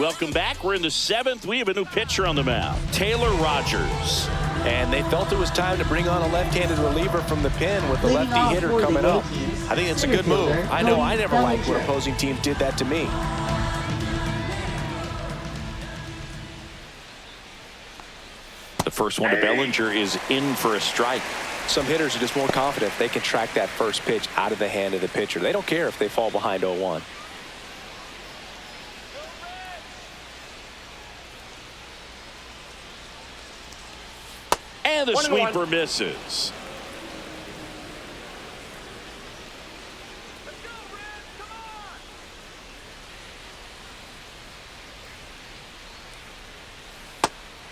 Welcome back. We're in the 7th. We have a new pitcher on the mound, Taylor Rogers. And they felt it was time to bring on a left-handed reliever from the pen with the Leading lefty off hitter for the coming up. Yankees, I think it's a center good move. fielder, I know I never Cody liked when Bellinger. opposing teams did that to me. The first one to Bellinger is in for a strike. Some hitters are just more confident if they can track that first pitch out of the hand of the pitcher. They don't care if they fall behind 0-1. And the 1-1. sweeper misses.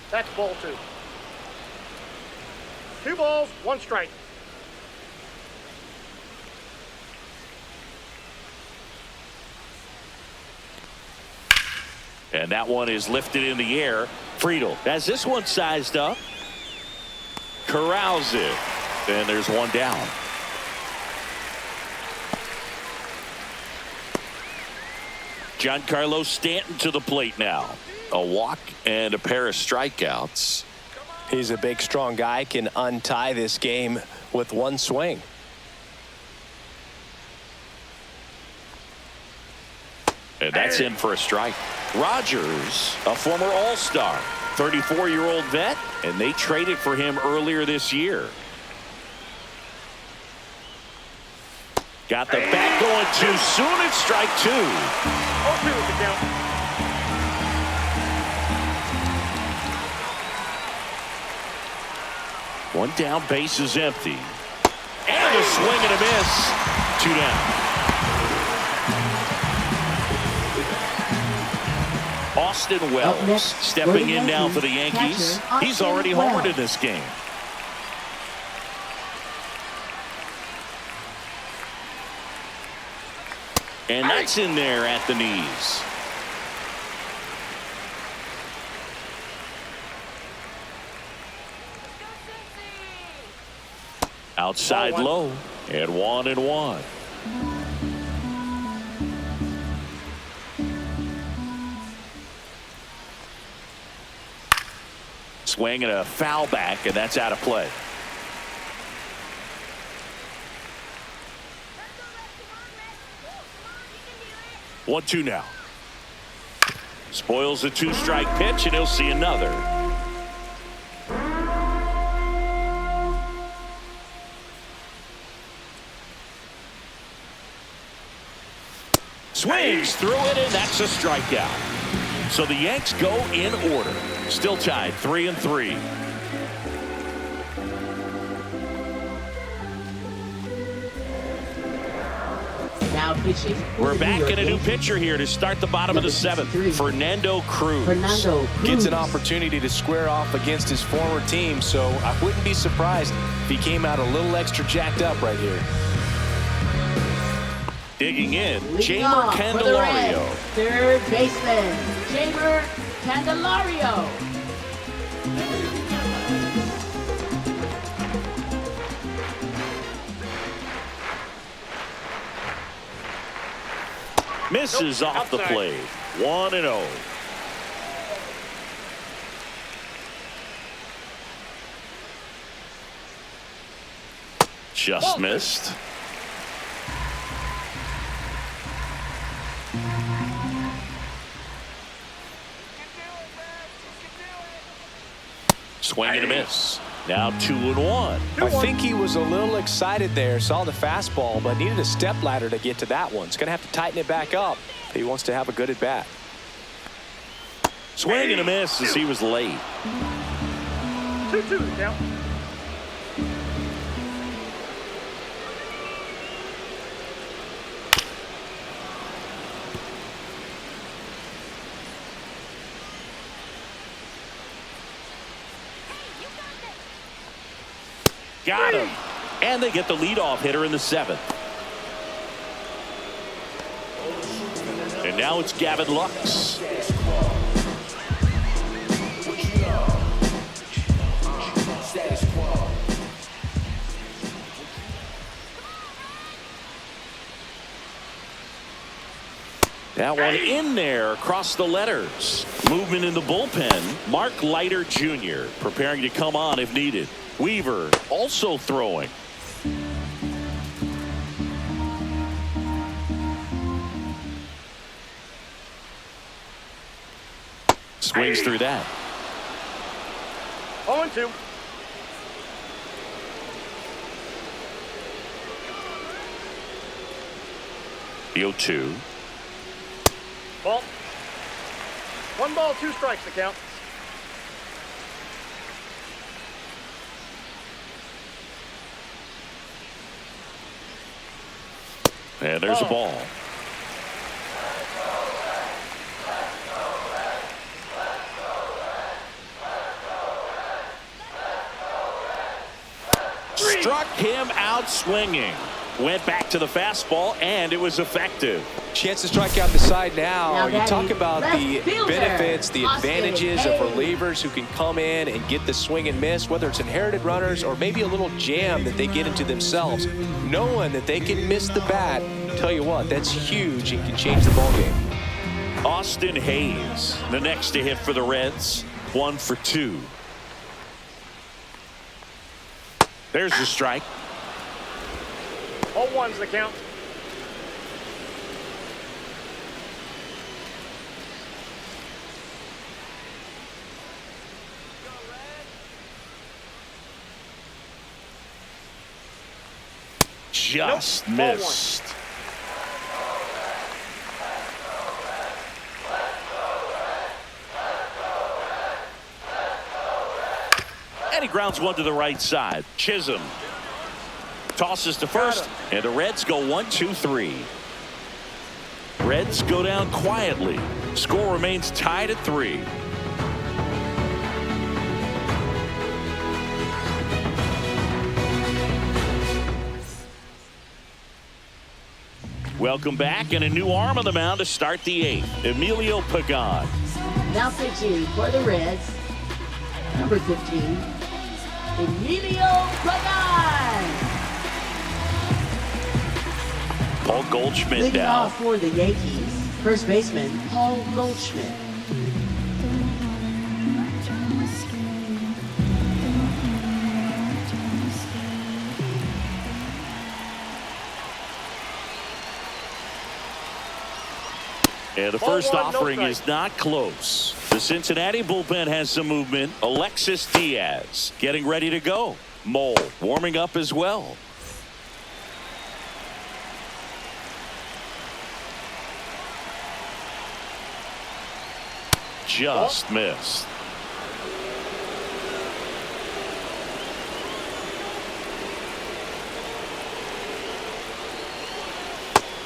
That's ball 2. 2 balls, 1 strike. And that one is lifted in the air. Friedel has this one sized up. Corrals it. And there's one down. Giancarlo Stanton to the plate now. A walk and a pair of strikeouts. He's a big, strong guy, can untie this game with one swing. And that's in for a strike. Rogers, a former All-Star, 34-year-old vet, and they traded for him earlier this year. Got the bat going too soon. It's strike 2. 0-2 with the count. One down, base is empty. And a swing and a miss. 2 down. Austin Wells next for stepping the in now for the Yankees, Yankees. catcher, He's already Austin homered in Wells. this game. And that's in there at the knees. Outside low and 1-1. Swing and a foul back, and that's out of play. Come on, 1-2 Red. Come on, you can do it. now. Spoils the 2-strike pitch, and he'll see another. Swings through it, and that's a strikeout. So the Yanks go in order. Still tied 3-3. pitching. for We're the back New York in a new Yankees. pitcher here to start the bottom of the seventh. 63. Fernando Cruz. Fernando Cruz. Gets an opportunity to square off against his former team, so I wouldn't be surprised if he came out a little extra jacked up right here. Digging in, Leading Chamber off for the Reds, Candelario. third baseman, Chamber Candelario. Misses Nope, off the outside. plate. 1-0. Just missed. Swing and a miss. Now 2-1. I think he was a little excited there, saw the fastball, but needed a step ladder to get to that one. He's going to have to tighten it back up if he wants to have a good at bat. Swing and a miss as he was late. 2-2 the count. Got him. And they get the leadoff hitter in the seventh. And now it's Gavin Lux. That one in there across the letters. Movement in the bullpen. Mark Leiter Jr. preparing to come on if needed. Weaver also throwing. Swings through that. 0-2. The 0-2. Ball. 1 ball, 2 strikes the count. And there's a ball. Struck him out swinging. Went back to the fastball, and it was effective. Chance to strike out the side now. Now You that talk is about left the fielder, benefits, the Austin advantages of Hayes. relievers who can come in and get the swing and miss, whether it's inherited runners or maybe a little jam that they get into themselves. Knowing that they can miss the bat, tell you what, that's huge and can change the ballgame. Austin Hayes, the next to hit for the Reds. 1 for 2. There's the strike. 0-1's the count. Just Nope, ball missed. And he grounds one to the right side. Chisholm tosses to first, and the Reds go 1-2-3. Reds go down quietly. Score remains tied at 3. Welcome back, and a new arm on the mound to start the 8th. Emilio Pagan. Now pitching for the Reds, number 15, Emilio Pagan. Paul Goldschmidt Leading down. off for the Yankees, first baseman, Paul Goldschmidt. And the Ball first one, no offering strike. is not close. The Cincinnati bullpen has some movement. Alexis Diaz getting ready to go. Mole warming up as well. Just missed.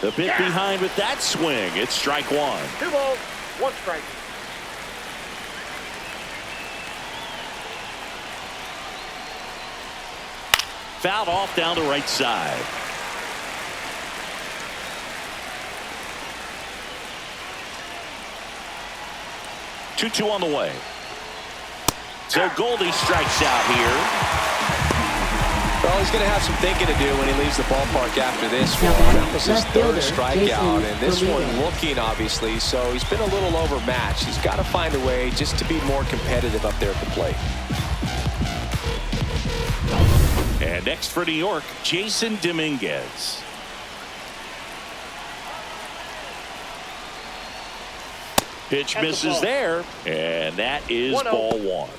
A bit behind with that swing. It's strike one. 2 balls, 1 strike. Fouled off down the right side. Two on the way. So Goldie strikes out here. Well, he's going to have some thinking to do when he leaves the ballpark after this one. That was his third strikeout, and this one looking, obviously, so he's been a little overmatched. He's got to find a way just to be more competitive up there at the plate. And next for New York, Jason Dominguez. Pitch misses there, and that is ball one.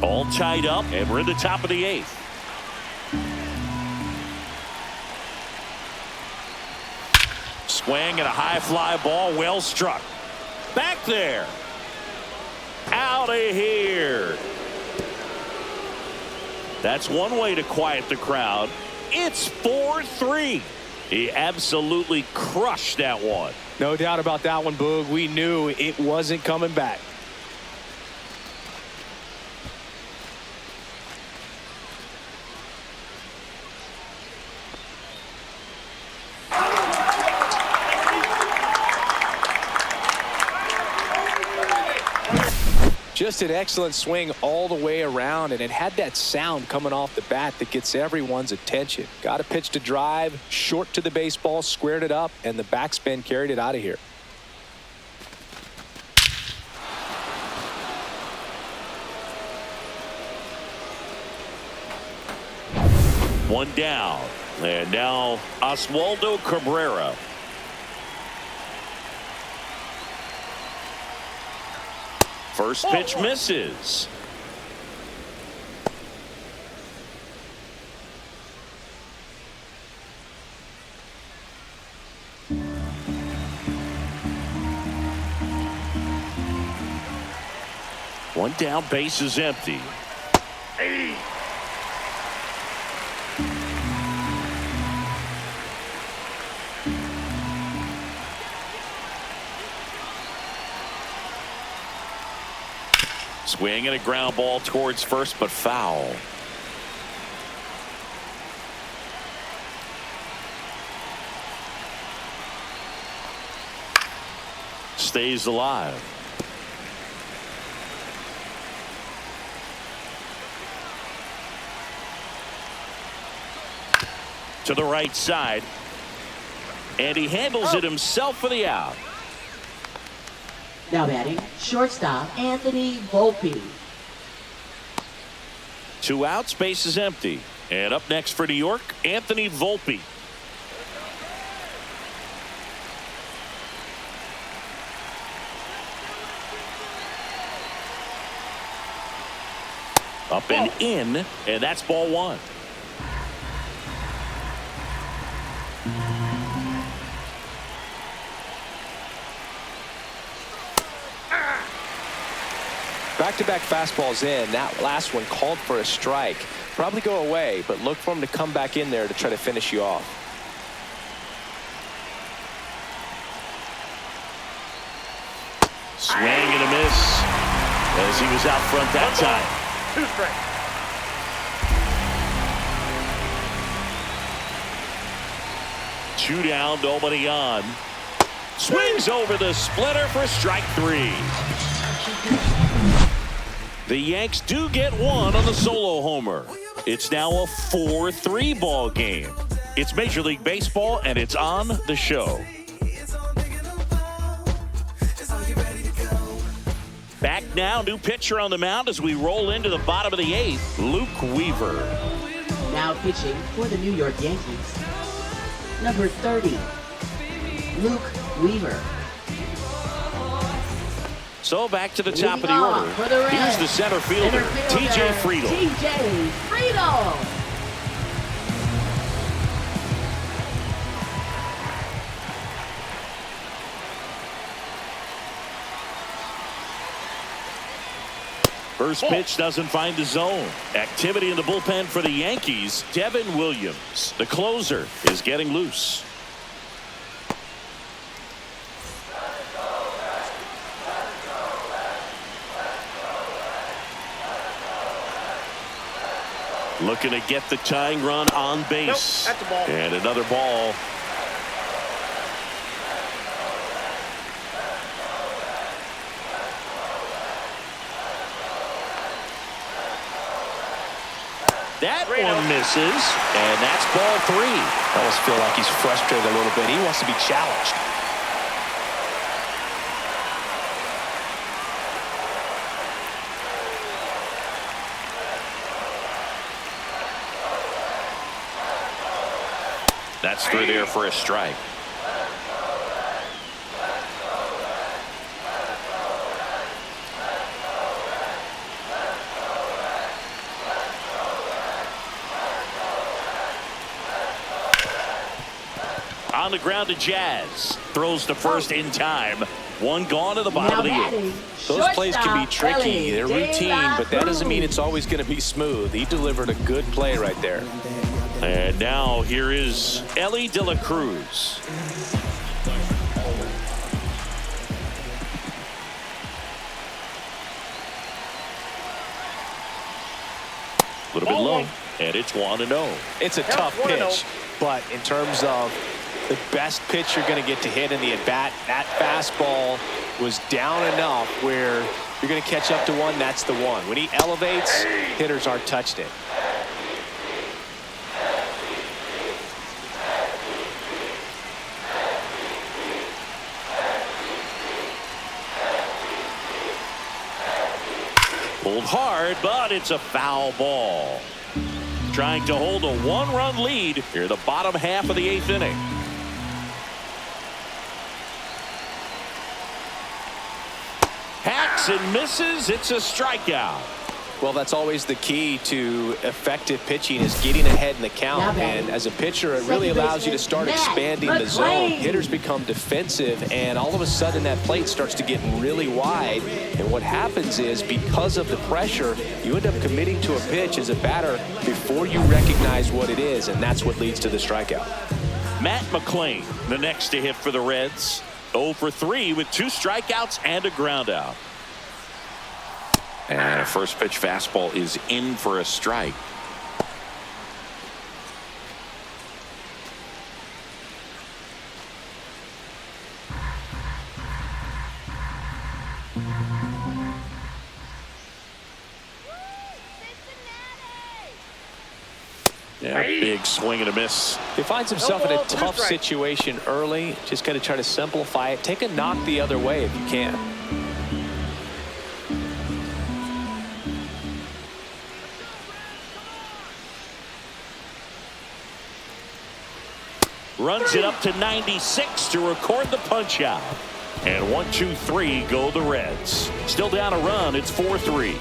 All tied up, and we're in the top of the 8th. Swing and a high fly ball, well struck. Back there. Out of here. That's one way to quiet the crowd. It's 4-3. He absolutely crushed that one. No doubt about that one, Boog. We knew it wasn't coming back. Just an excellent swing all the way around, and it had that sound coming off the bat that gets everyone's attention. Got a pitch to drive, short to the baseball, squared it up, and the backspin carried it out of here. One down, and now Oswaldo Cabrera. First pitch misses. One down, base is empty. Hey. Swing and a ground ball towards first, but foul. Stays alive. To the right side. And he handles it himself for the out. Now batting, shortstop Anthony Volpe. 2 outs, base is empty. And up next for New York, Anthony Volpe. Up and in, and that's ball one. Back-to-back fastballs in. That last one called for a strike. Probably go away, but look for him to come back in there to try to finish you off. Swing and a miss as he was out front that time. 2 strikes. 2 down, nobody on. Swings over the splitter for strike 3. The Yanks do get one on the solo homer. It's now a 4-3 ball game. It's Major League Baseball, and it's on the show. Back now, new pitcher on the mound as we roll into the bottom of the 8th, Luke Weaver. Now pitching for the New York Yankees, number 30, Luke Weaver. So back to the top of the order. Here's the center fielder, TJ Friedl. TJ Friedl. First pitch doesn't find the zone. Activity in the bullpen for the Yankees. Devin Williams, the closer, is getting loose. Looking to get the tying run on base. Nope, that's a ball. And another ball. That one misses, and that's ball 3. I almost feel like he's frustrated a little bit. He wants to be challenged. That's through there for a strike. On the ground to Jazz. Throws to first in time. One gone to the bottom of the 8th. Those plays can be tricky. They're routine, but that doesn't mean it's always going to be smooth. He delivered a good play right there. And now here is Ellie De La Cruz. A little bit low, and it's 1-0. It's a tough pitch, but in terms of the best pitch you're going to get to hit in the at-bat, that fastball was down enough where you're going to catch up to one. That's the one. When he elevates, hitters aren't touched it. Pulled hard, but it's a foul ball. Trying to hold a 1-run lead here the bottom half of the 8th inning. Hacks and misses. It's a strikeout. Well, that's always the key to effective pitching, is getting ahead in the count. And as a pitcher, it really allows you to start expanding the zone. Hitters become defensive, and all of a sudden that plate starts to get really wide. And what happens is, because of the pressure, you end up committing to a pitch as a batter before you recognize what it is, and that's what leads to the strikeout. Matt McClain, the next to hit for the Reds. 0 for 3 with 2 strikeouts and a ground out. And a first pitch fastball is in for a strike. Yeah, big swing and a miss. He finds himself in a tough situation early. Just got to try to simplify it. Take a knock the other way if you can. Runs it up to 96 to record the punch out. And 1, 2, 3 go the Reds. Still down a run. It's 4-3.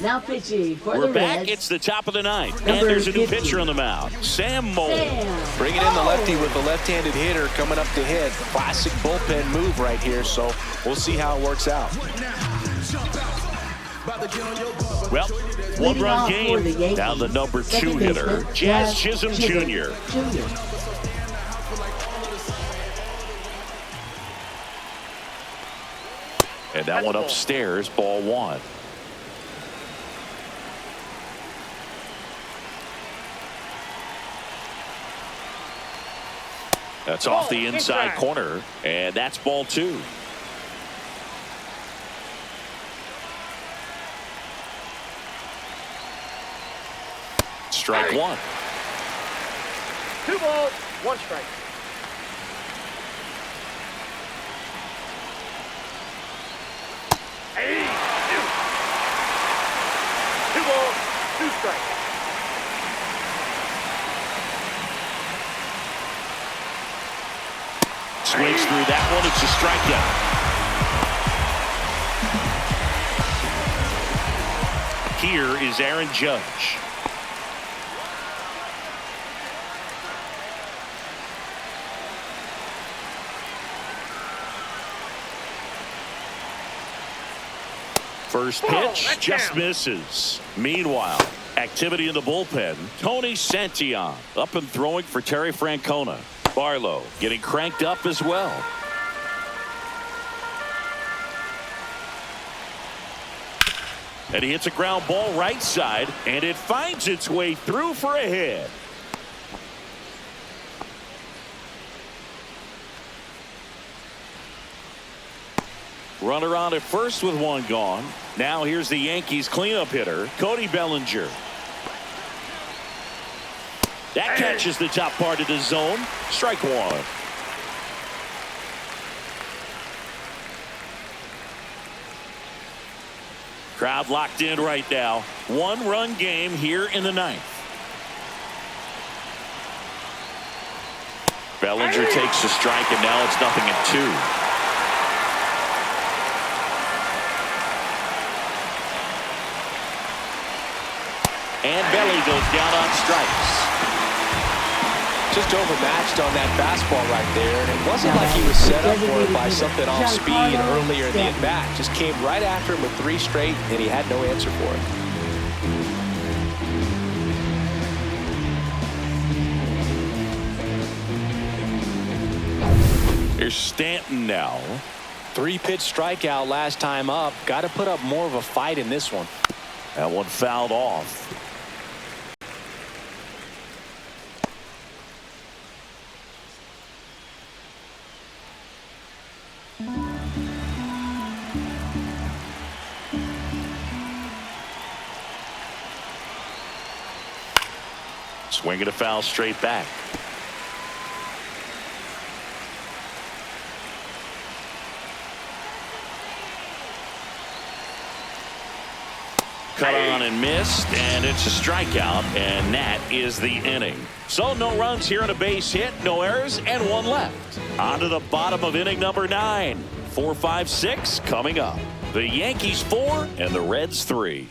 Now pitching for We're the back. Reds. It's the top of the 9th. Number And there's a new 50. pitcher on the mound. Sam Moll. Bringing in the lefty with the left-handed hitter coming up to hit. Classic bullpen move right here, so we'll see how it works out. Well, 1-run game. Now the number 2 hitter, Jazz Chisholm Jr. And that one upstairs, ball 1. That's off the inside corner, and that's ball 2. Strike 1. 2 balls, 1 strike. Hey, 2 balls, 2 strikes. Swings through that one. It's a strikeout. Here is Aaron Judge. First pitch just misses. Meanwhile, activity in the bullpen. Tony Santillan up and throwing for Terry Francona. Barlow getting cranked up as well. And he hits a ground ball right side, and it finds its way through for a hit. Runner on at first with one gone. Now here's the Yankees cleanup hitter, Cody Bellinger. That catches the top part of the zone. Strike one. Crowd locked in right now. One-run game here in the ninth. Bellinger takes the strike, and now it's 0-2. And Belly goes down on strikes. Just overmatched on that fastball right there, and it wasn't like he was set up for it by something off speed earlier in the at-bat. Just came right after him with 3 straight, and he had no answer for it. Here's Stanton now. 3-pitch strikeout last time up. Got to put up more of a fight in this one. That one fouled off. Swinging a foul straight back. Cut on and missed, and it's a strikeout, and that is the inning. So no runs here on a base hit, no errors, and 1 left. On to the bottom of inning number 9. 4, 5, 6 coming up. The Yankees 4 and the Reds 3.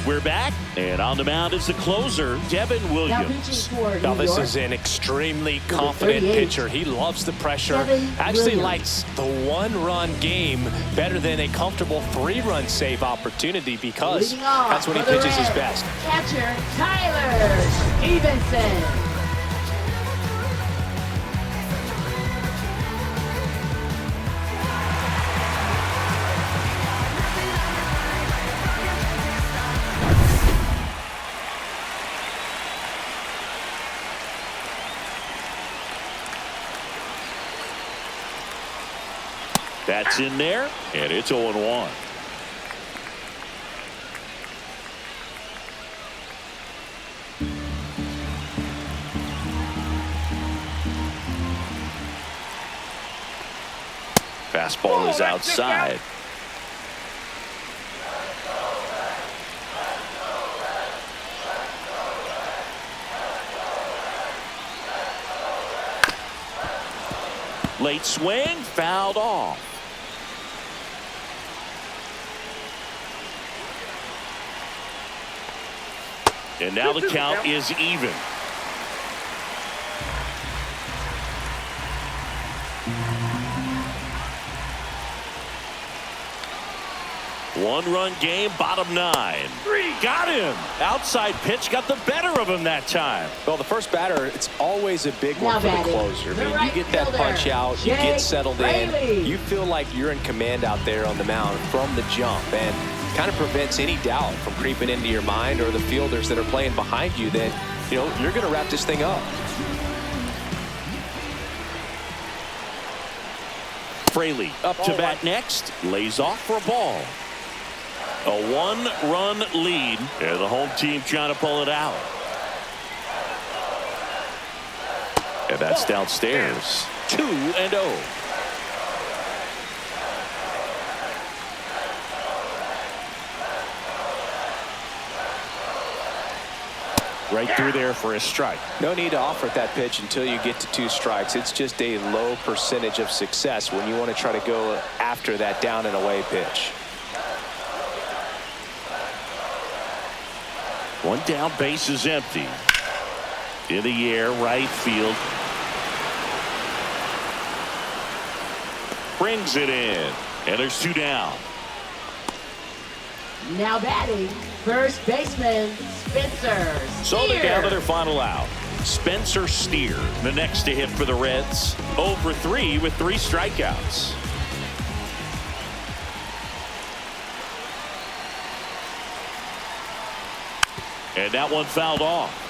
We're back, and on the mound is the closer, Devin Williams. Now this is an extremely confident pitcher. He loves the pressure. Actually likes the 1-run game better than a comfortable 3-run save opportunity, because that's when he pitches his best. Catcher Tyler Stevenson. That's in there, and it's 0-1. Fastball is outside. Late swing, fouled off. And now the count is even. One-run game, bottom 9. Got him. Outside pitch got the better of him that time. Well, the first batter, it's always a big one for the closer. I mean, you get that punch out, you get settled in, you feel like you're in command out there on the mound from the jump, and kind of prevents any doubt from creeping into your mind or the fielders that are playing behind you that, you know, you're going to wrap this thing up. Fraley up to bat next, lays off for a ball. A 1-run lead, and the home team trying to pull it out. And that's downstairs. 2-0. Right through there for a strike. No need to offer that pitch until you get to 2 strikes. It's just a low percentage of success when you want to try to go after that down and away pitch. One down, base is empty. In the air, right field. brings it in. And there's 2 down. Now batting, first baseman, Spencer So they're Steer. down to their final out. Spencer Steer, the next to hit for the Reds. 0 for 3 with 3 strikeouts. And that one fouled off.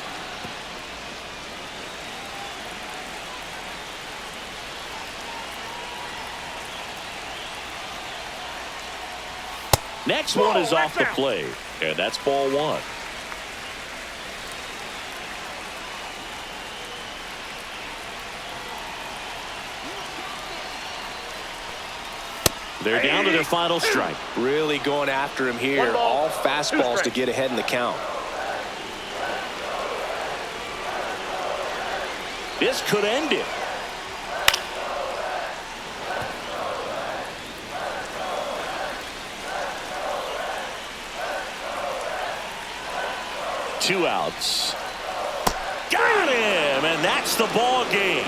Next one is off the plate, and that's ball 1. They're down to their final strike. Really going after him here. All fastballs to get ahead in the count. This could end it. Two outs. Got him, and that's the ball game.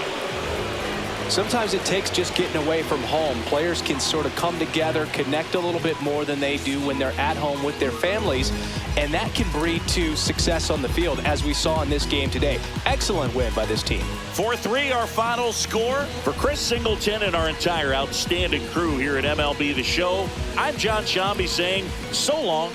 Sometimes it takes just getting away from home. Players can sort of come together, connect a little bit more than they do when they're at home with their families, and that can breed to success on the field, as we saw in this game today. Excellent win by this team. 4-3 our final score. For Chris Singleton and our entire outstanding crew here at MLB The Show, I'm John Shambi saying so long.